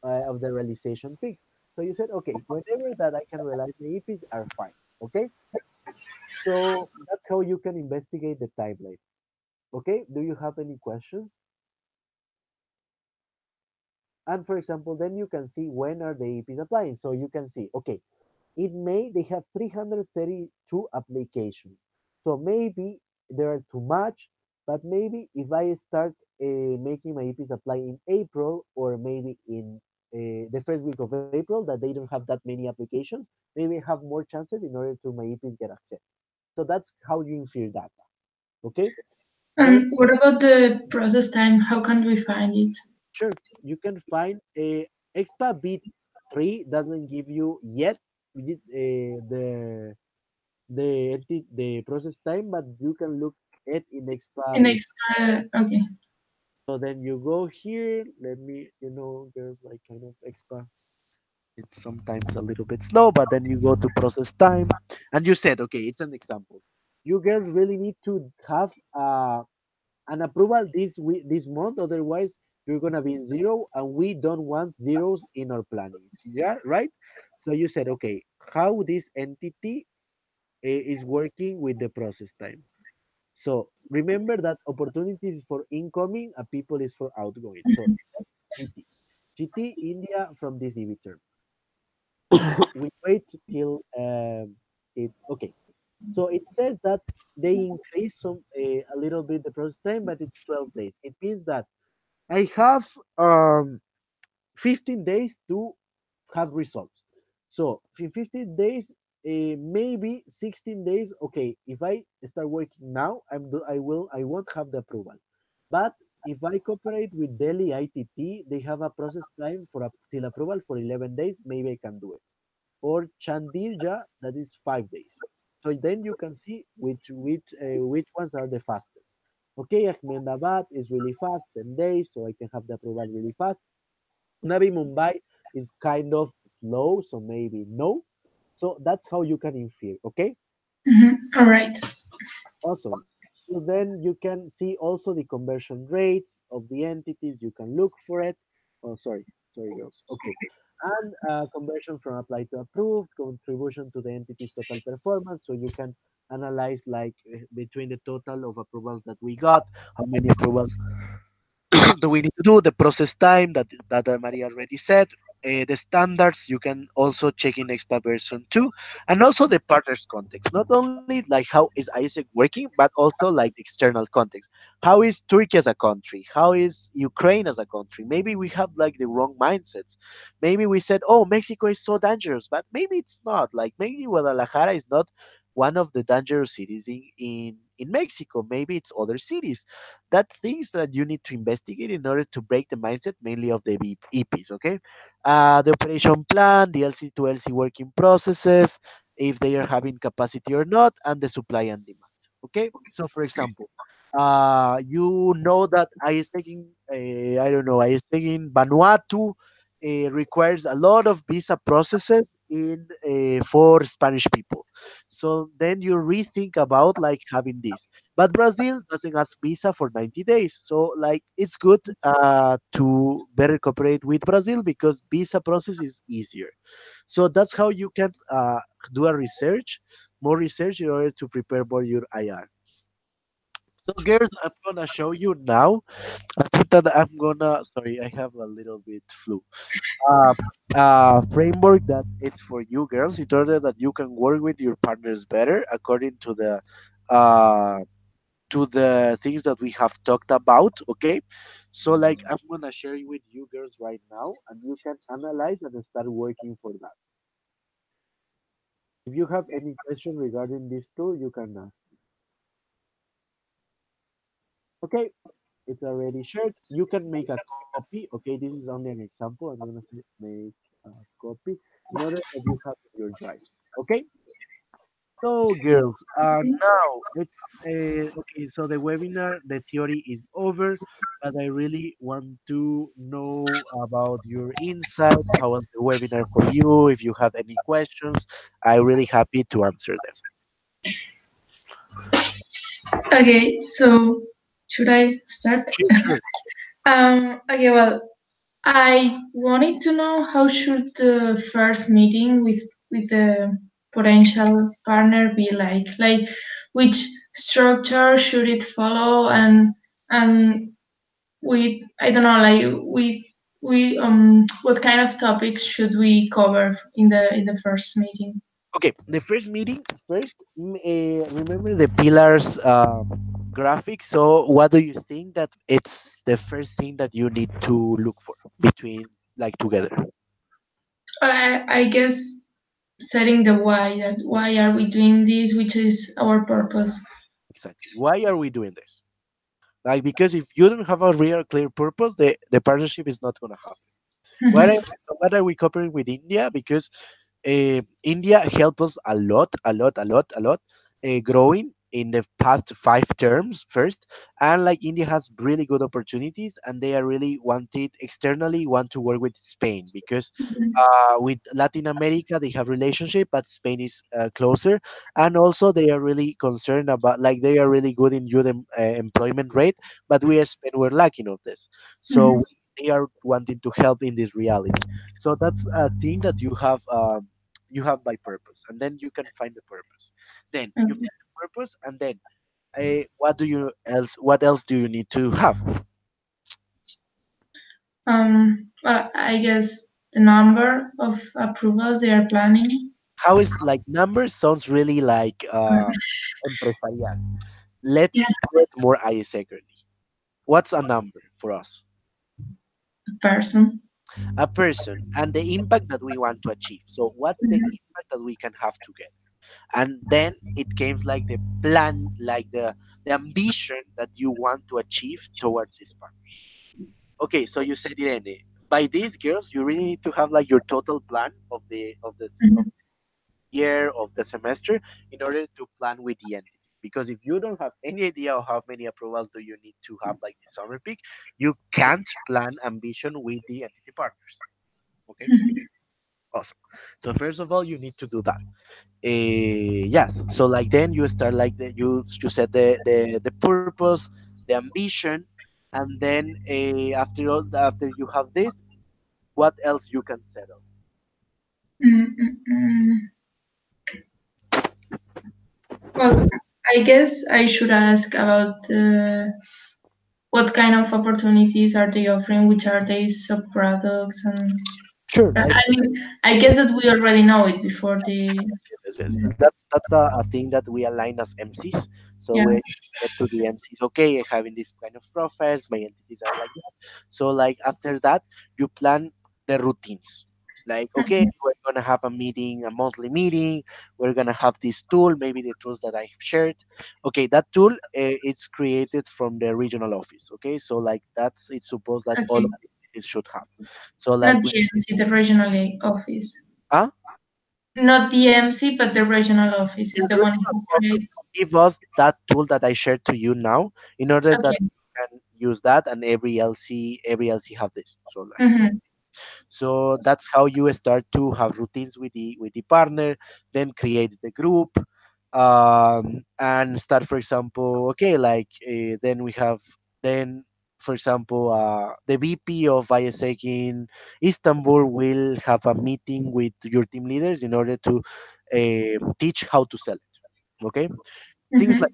the realization peak. So you said, okay, whenever that I can realize my EPs are fine. Okay, so that's how you can investigate the timeline. Okay, do you have any questions? And for example, then you can see when are the EPs applying. So you can see, okay, in May they have 332 applications. So maybe there are too much, but maybe if I start making my EPs apply in April or maybe in the first week of April that they don't have that many applications, maybe I have more chances in order to my EPs get accepted. So that's how you infer data. Okay. Then And what about the process time? How can we find it? sure, you can find a expa bit 3 doesn't give you yet the process time, but you can look at in expa In bit. okay. So then you go here. Let me, there's like kind of expa. It's sometimes a little bit slow, but then you go to process time, and you said, okay, it's an example. You girls really need to have an approval this month, otherwise you're gonna be in zero, and we don't want zeros in our planning. Yeah, right. So you said, okay, how this entity is working with the process time. So remember that opportunities is for incoming and people is for outgoing. So GT, GT India from this EV term. We wait till it okay. So it says that they increase a little bit the process time, but it's 12 days. It means that I have 15 days to have results. So in 15 days, maybe 16 days. Okay, if I start working now, I won't have the approval. But if I cooperate with Delhi ITT, they have a process time for till approval for 11 days. Maybe I can do it. Or Chandirja, that is 5 days. So then you can see which ones are the fastest. Okay, Ahmedabad is really fast, 10 days, so I can have the approval really fast. Navi Mumbai is kind of slow, so maybe no. So that's how you can infer. Okay, All right. awesome. So then you can see also the conversion rates of the entities. You can look for it. Oh, sorry, girls. Okay, and conversion from applied to approved, contribution to the entity's total performance. So you can analyze like between the total of approvals that we got, how many approvals do we need to do the process time that Maria already said, the standards you can also check in expa version 2, and also the partners context, not only like how is Isaac working but also like the external context. How is Turkey as a country, how is Ukraine as a country? Maybe we have like the wrong mindsets. Maybe we said, oh, Mexico is so dangerous, but maybe it's not. Like maybe Guadalajara is not one of the dangerous cities in Mexico. Maybe it's other cities. That things that you need to investigate in order to break the mindset mainly of the EPs. Okay, the operation plan, the LC to LC working processes, if they are having capacity or not, and the supply and demand. Okay, so for example, you know that I don't know, I stay in Vanuatu. Requires a lot of visa processes in for Spanish people, so then you rethink about like having this. But Brazil doesn't ask visa for 90 days. So like it's good to better cooperate with Brazil because visa process is easier. So that's how you can do a research, more research in order to prepare for your IR. So girls, I'm gonna show you now. I think that I'm gonna, sorry, I have a little bit flu. Uh, Framework that it's for you girls in order that you can work with your partners better according uh to the things that we have talked about. Okay, so like I'm gonna share it with you girls right now, and you can analyze and start working for that. If you have any question regarding this tool, you can ask. Okay, it's already shared. You can make a copy. Okay, this is only an example. I'm gonna say make a copy in order that you have your drives. Okay, So, girls, now it's okay. So the webinar, the theory is over, but I really want to know about your insights. How was the webinar for you? If you have any questions, I'm really happy to answer them. Okay, so should I start? Sure, sure. Okay, well, I wanted to know how should the first meeting with the potential partner be like? Like, which structure should it follow, and with I don't know, like we what kind of topics should we cover in the first meeting? Okay, the first meeting, first, remember the pillars graphic. So, what do you think that it's the first thing that you need to look for between like together? I guess setting the why, that why are we doing this, which is our purpose. Exactly. Why are we doing this? Like, because if you don't have a real clear purpose, the partnership is not gonna happen. What Mhm, are, what are we covering with India? Because India helped us a lot, growing in the past 5 terms first, and like India has really good opportunities, and they are really wanted externally want to work with Spain because with Latin America they have relationship, but Spain is closer, and also they are really concerned about like they are really good in youth employment rate, but we as Spain we're lacking of this, mhm, so they are wanting to help in this reality. So that's a thing that you have by purpose, and then you can find the purpose. Then you okay. find the purpose, and then what else do you need to have? Well, I guess the number of approvals they are planning. How is like numbers sounds really like empresarial. Let's Yeah, do it more ISECRly. What's a number for us? a person. A person and the impact that we want to achieve. So what's the Mhm, impact that we can have together? And then it came like the plan, like the ambition that you want to achieve towards this part. Okay, so you said, Irene, by these girls, you really need to have like your total plan of mhm, year of the semester in order to plan with the entity. Because if you don't have any idea of how many approvals do you need to have like the summer peak, you can't plan ambition with the entity partners. Okay, mhm. awesome. So first of all, you need to do that. Yes, so like then you start like you set the purpose, the ambition, and then after you have this, what else you can settle? Mm, mm, mm. Well, I guess I should ask about what kind of opportunities are they offering, which are they sub-products, and Sure, like I mean, I guess that we already know it before the. yes. That's a thing that we align as MCs. So Yeah. we get to the MCs. Okay, having this kind of profiles, my entities are like that. So like after that, you plan the routines. Like okay, Mhm, we're gonna have a meeting, a monthly meeting. We're gonna have this tool, maybe the tools that I've shared. Okay, that tool it's created from the regional office. Okay, so like that's it's supposed that all of okay. it should have. So Not like we the MC, the regional office. ah Not the MC, but the regional office is yeah, the the one regional who office creates. give us that tool that I shared to you now in order that Okay. we can use that and every LC have this. So like Mm-hmm. so that's how you start to have routines with the partner, then create the group, and start for example, okay, like then we have then for example the VP of ISEC in Istanbul will have a meeting with your team leaders in order to teach how to sell it. Okay, things Mm-hmm. like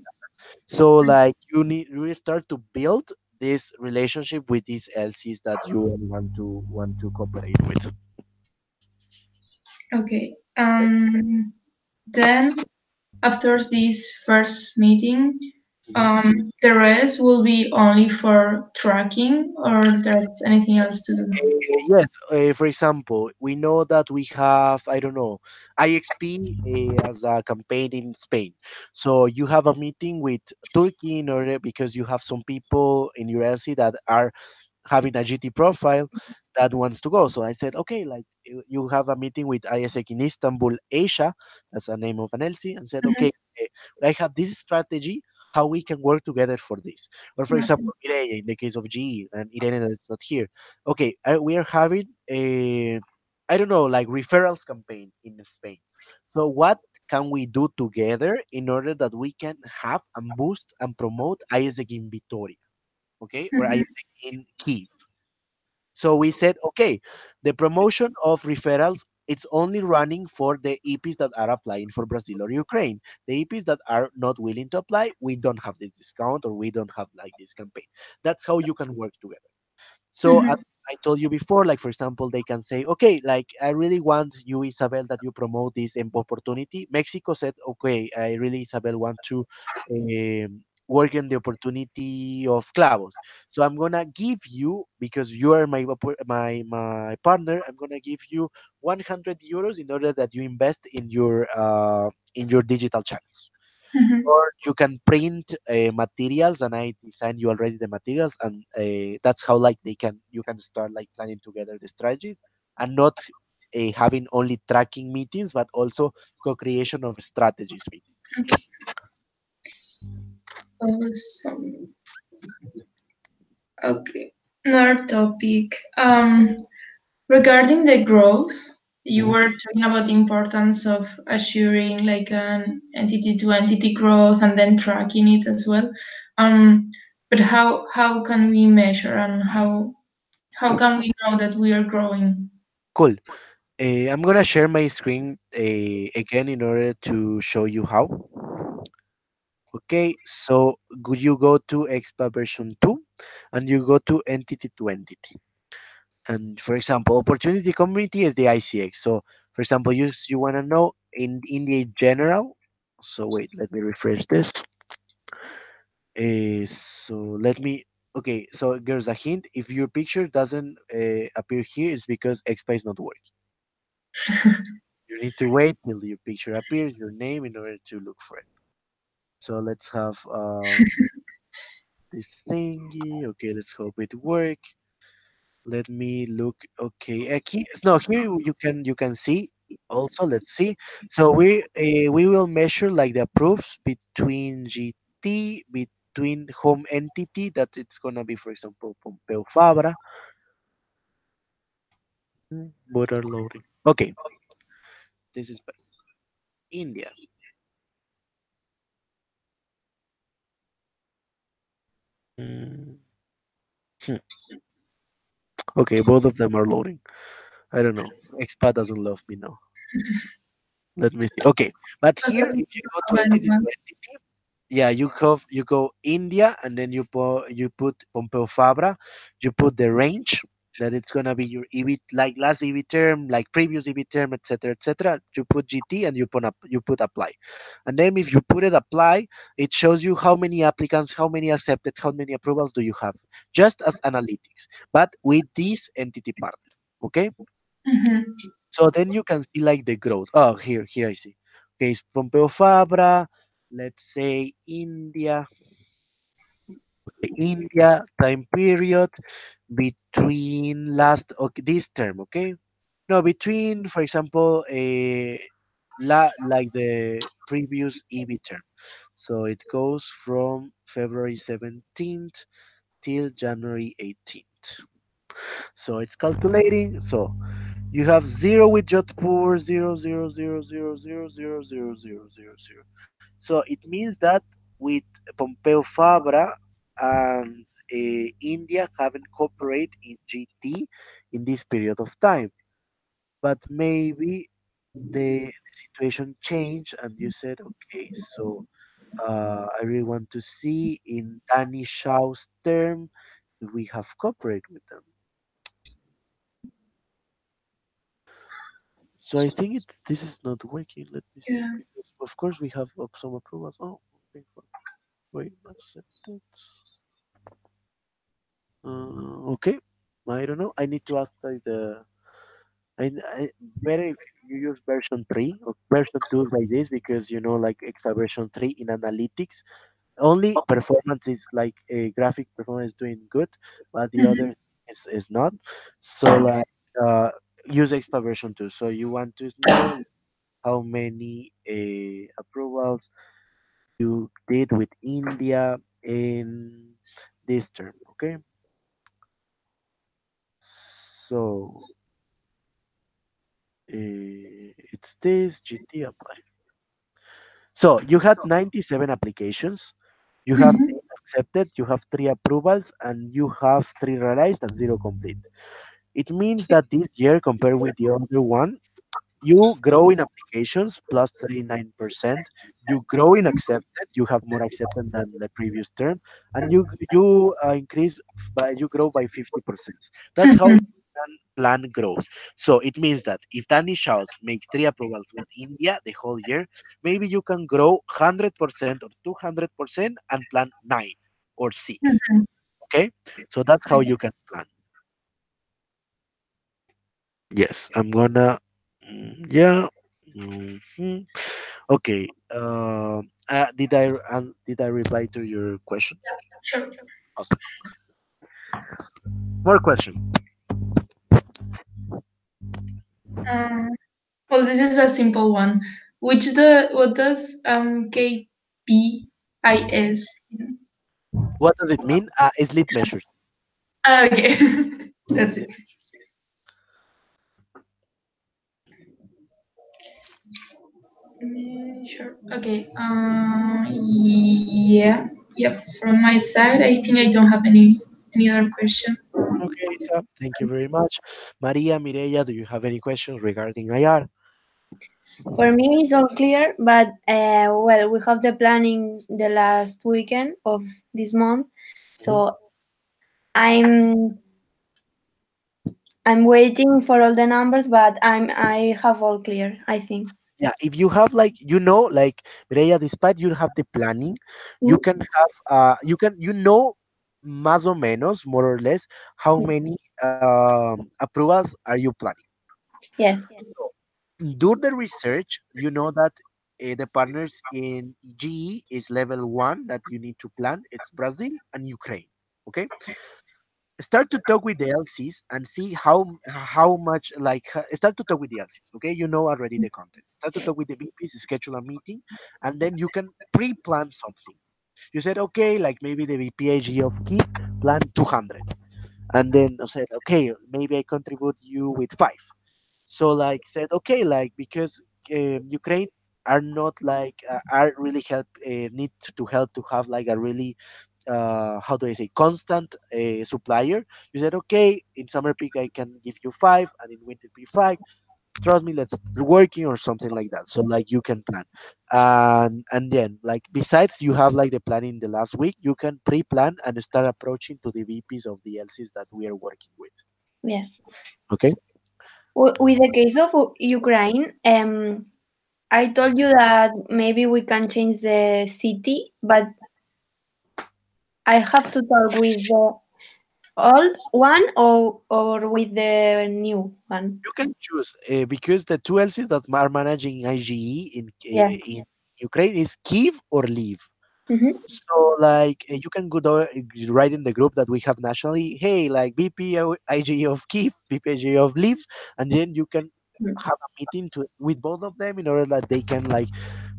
so like you will start to build this relationship with these LCs that you want to cooperate with. Okay. Then after this first meeting, Mhm. the rest will be only for tracking, or there's anything else to do. Yes, for example, we know that we have, I don't know, IXP as a campaign in Spain. So you have a meeting with Turkey in order because you have some people in your LC that are having a GT profile that wants to go. So I said, okay, like you have a meeting with ISEC in Istanbul, Asia, that's the name of an LC, and said, Mhm. okay, I have this strategy, how we can work together for this. Or for Okay. example, Mireia, in the case of GE, and Irene that's not here. Okay, we are having a, I don't know, like referrals campaign in Spain. So what can we do together in order that we can have and boost and promote ISEC in Vitoria, okay, or Mhm. ISEC in Kiev? So we said, okay, the promotion of referrals, it's only running for the EPs that are applying for Brazil or Ukraine. The EPs that are not willing to apply, we don't have this discount or we don't have like this campaign. That's how you can work together. So as Mhm. I told you before, like for example, they can say, okay, like I really want you, Isabel, that you promote this opportunity. Mexico said, okay, I really, Isabel, want to work in the opportunity of clavos. So I'm gonna give you, because you are my partner, I'm gonna give you 100 euros in order that you invest in your digital channels, Mhm. or you can print materials and I design you already the materials, and that's how like they can you can start like planning together the strategies, and not having only tracking meetings but also co-creation of strategies meetings. Okay. Awesome. Okay. Another topic. Regarding the growth, you Mhm. were talking about the importance of assuring like an entity to entity growth and then tracking it as well. Um, but how can we measure and how can we know that we are growing? Cool. I'm gonna share my screen again in order to show you how. Okay, so you go to expa version 2 and you go to entity to entity. And for example, opportunity community is the ICX. So for example, you want to know in the general. So wait, let me refresh this. So let me. Okay, so there's a hint. If your picture doesn't appear here, it's because Expa is not working. You need to wait till your picture appears, your name, in order to look for it. So let's have this thingy. Okay, let's hope it work. Let me look. Okay, no, here you can see also. Let's see. So we will measure like the proofs between GT, between home entity that it's gonna be, for example, Pompeo Fabra. Border loading. Okay, this is India. Mm, hmm. Okay, both of them are loading. I don't know. Expat doesn't love me now. Let me see. Okay, but That's here a if you go to entity to bad entity, yeah, you go India and then you put Pompeo Fabra, you put the range that it's gonna be your EV, like last EV term, like previous EV term, etc., etc. You put GT and you put apply, and then if you put it apply, it shows you how many applicants, how many accepted, how many approvals do you have, just as analytics, but with this entity partner. Okay, one. so then you can see like the growth. Oh, here I see. Okay, it's Pompeo Fabra. Let's say India. Okay, India time period between last, okay, this term. Okay, no, between, for example, a like the previous EV term. So it goes from February 17th till January 18th. So it's calculating. So you have zero with Jodhpur, zero, zero, zero, zero, zero, zero, zero, zero, zero, zero. So it means that with Pompeo Fabra and India haven't cooperated in GT in this period of time. But maybe the situation changed and you said, okay, so I really want to see in Danny Shaw's term if we have cooperated with them. So I think this is not working. Let me see. Yeah. Because of course we have some approvals. Oh, okay, wait, accepted. Okay. I don't know. I need to ask like I better if you use version 3 or version 2 like this, because you know like extra version 3 in analytics only performance is like a graphic performance doing good, but the Mhm. other is not. So like use expa version 2. So you want to know how many approvals you did with India in this term. Okay, so it's this GT apply. So you had 97 applications. You have Mhm. 8 accepted, you have 3 approvals, and you have 3 realized and 0 complete. It means that this year, compared with the other one, you grow in applications plus 39%. You grow in accepted. You have more accepted than the previous term, and you increase by you grow by 50%. That's how Mhm. plan grows. So it means that if Danny Shouts make 3 approvals with India the whole year, maybe you can grow 100% or 200% and plan 9 or 6. Mhm. Okay, so that's how Okay. you can plan. Yes, I'm gonna. Yeah. Mhm. Okay. Did I reply to your question? Sure. Awesome. More questions. Um, well, this is a simple one. What does KPIS mean? What does it mean? Sleep measures. Okay, that's it. Sleep. Sure. Okay. Yeah. Yeah. From my side, I think I don't have any other question. Okay, so thank you very much. Maria, Mireya, do you have any questions regarding IR? For me, it's all clear, but well, we have the planning the last weekend of this month, Mhm. so I'm I'm waiting for all the numbers, but I have all clear, I think. Yeah, if you have like like Mireya, despite you have the planning, you Mm? can have más o menos, more or less, how many approvals are you planning. Yes. So do the research. You know that the partners in GE is level 1 that you need to plan. It's Brazil and Ukraine. Okay, start to talk with the LCs and see how much start to talk with the LCs. Okay, you know already the content. Start to talk with the VPs, schedule a meeting, and then you can pre-plan something. You said okay, like maybe the VPAG of key plan 200, and then I said okay, maybe I contribute you with 5. So like said okay, like because Ukraine are not are really need to help to have like a really how do I say constant supplier. You said okay, in summer peak I can give you 5, and in winter peak 5. Trust me, let's working or something like that. So like you can plan, and then like besides you have like the plan in the last week, you can pre-plan and start approaching to the VPs of the LCs that we are working with. Yeah. Okay. With the case of Ukraine, I told you that maybe we can change the city, but I have to talk with the old one or with the new one. You can choose because the two LCs that are managing IGE Yeah. in Ukraine is Kiev or Lviv. Mm-hmm. So like you can write in the group that we have nationally, hey, like IGE of Kiev, VP of Lviv, and then you can have a meeting with both of them in order that they can like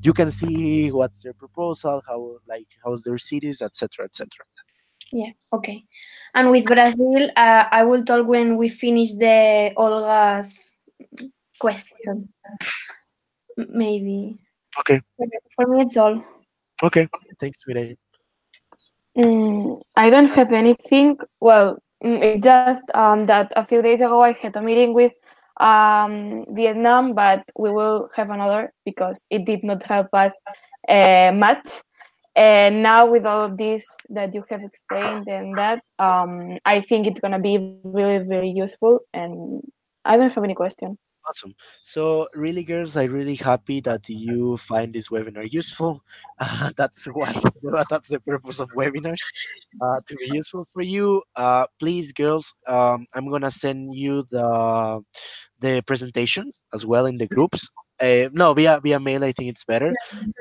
you can see what's their proposal, how's their cities, etc., etc. Yeah. Okay. And with Brazil, I will talk when we finish the Olga's question. Maybe. Okay, For me, it's all. okay. Thanks, Mireille. I don't have anything. Well, it's just that a few days ago I had a meeting with Vietnam, but we will have another because it did not help us much. And now with all of this that you have explained and that, I think it's gonna be really, very useful. And I don't have any question. Awesome. So, really, girls, I'm really happy that you find this webinar useful. That's why that's the purpose of webinars, to be useful for you. Please, girls, I'm gonna send you the presentation as well in the groups. No, via mail. I think it's better.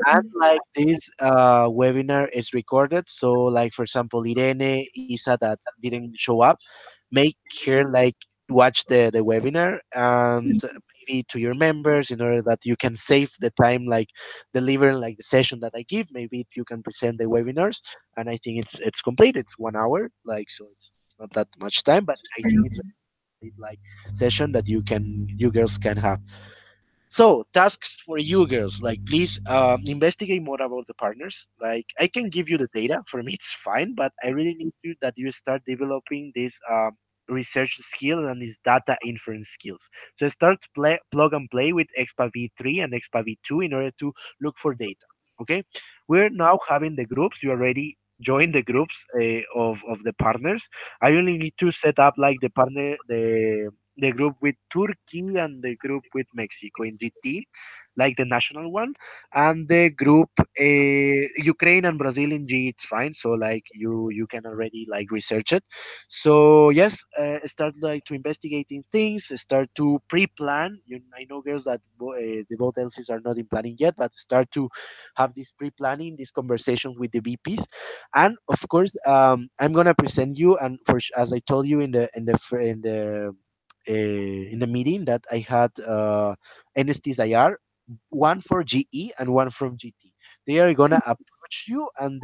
And like this webinar is recorded, so like for example, Irene, Isa that didn't show up, make her like watch the webinar, and maybe to your members, in order that you can save the time, like delivering like the session that I give. Maybe you can present the webinars, and I think it's complete. It's 1 hour, like, so it's not that much time, but I think it's a complete, like, session that you girls can have. So, tasks for you girls, like, please investigate more about the partners. Like, I can give you the data. For me, it's fine, but I really need you that you start developing this research skill and these data inference skills. So, start plug and play with EXPA v3 and EXPA v2 in order to look for data. Okay, we're now having the groups. You already joined the groups of the partners. I only need to set up like the group with Turkey and the group with Mexico in GT, like the national one, and the group Ukraine and Brazil in G. It's fine. So like you can already like research it. So yes, start like to investigating things. Start to pre-plan. I know girls that the both LCs are not in planning yet, but start to have this pre-planning, these conversations with the VPs, and of course, I'm gonna present you. And as I told you in the meeting that I had, NSTs IR, one for GE and one from GT. They are gonna approach you, and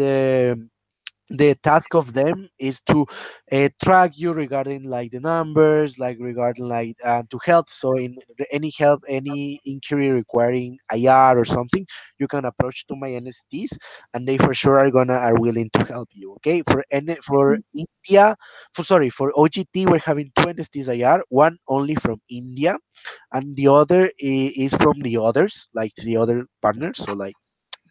the task of them is to track you regarding like the numbers, like regarding like to help. So in any help, any inquiry requiring IR or something, you can approach to my NSTs, and they for sure are willing to help you. Okay, for India, for OGT, we're having two NSTs IR, one only from India, and the other is from the others, like the other partners. So like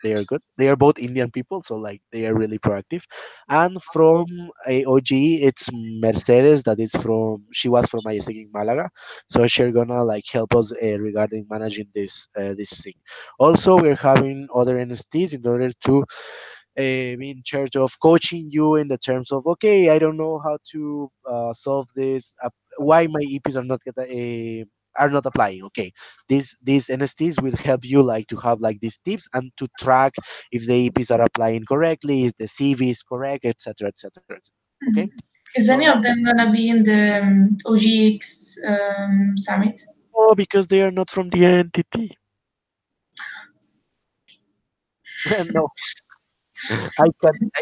they are good. They are both Indian people, so like they are really proactive. And from AOG, it's Mercedes. That is from She was from ISEG in Malaga, so she's gonna like help us regarding managing this thing. Also, we're having other NSTs in order to be in charge of coaching you in the terms of, okay, I don't know how to solve this, why my EPs are not applying. Okay, these NSTs will help you like to have like these tips and to track if the EPs are applying correctly, is the CV is correct, etc., etc., etc. Okay, Mhm. Is so any of them gonna be in the OGX summit? oh, because they are not from the entity. No,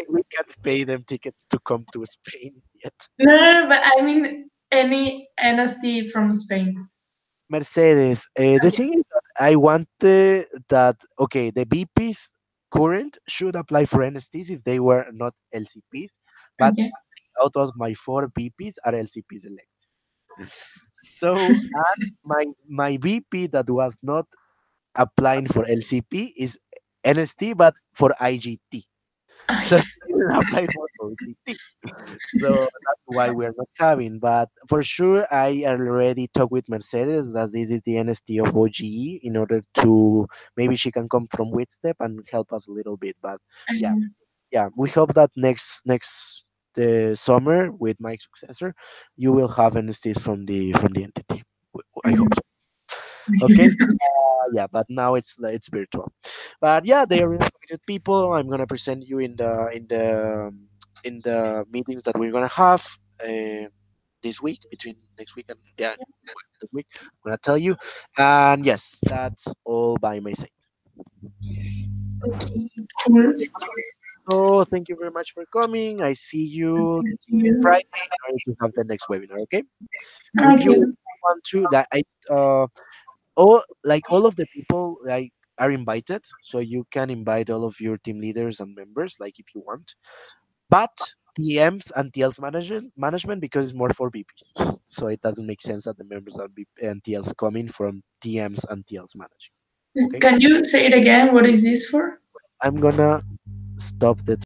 we can't pay them tickets to come to Spain yet. No, no, no, but I mean any NST from Spain. Mercedes. The Okay. thing is that I want that, okay, the BPs current should apply for NSTs if they were not LCPs, but Okay. out of my four BPs are LCPs elect. So and my BP that was not applying for LCP is NST, but for IGT. So Okay. he didn't apply for OGT. So that's why we're not having. But for sure, I already talked with Mercedes that this is the NST of OGE in order to maybe she can come from Witstep and help us a little bit. But yeah, Um, yeah, we hope that next the summer with my successor, you will have NSTs from the entity. I hope mhm. so. Okay. Yeah, but now it's virtual. But yeah, they are really committed people. I'm gonna present you in the meetings that we're gonna have this week, between next week and yeah, this week. I'm gonna tell you. And yes, that's all by my side. Okay, cool. So thank you very much for coming. I see you Thanks to you. Friday in order to have the next webinar. Okay. If you Okay. want to, that I all of the people like are invited, so you can invite all of your team leaders and members, like if you want. But TMs and TLs management because it's more for VPs, so it doesn't make sense that the members are BP and TLs coming from TMs and TLs managing. Okay, Can you say it again? What is this for? I'm gonna stop the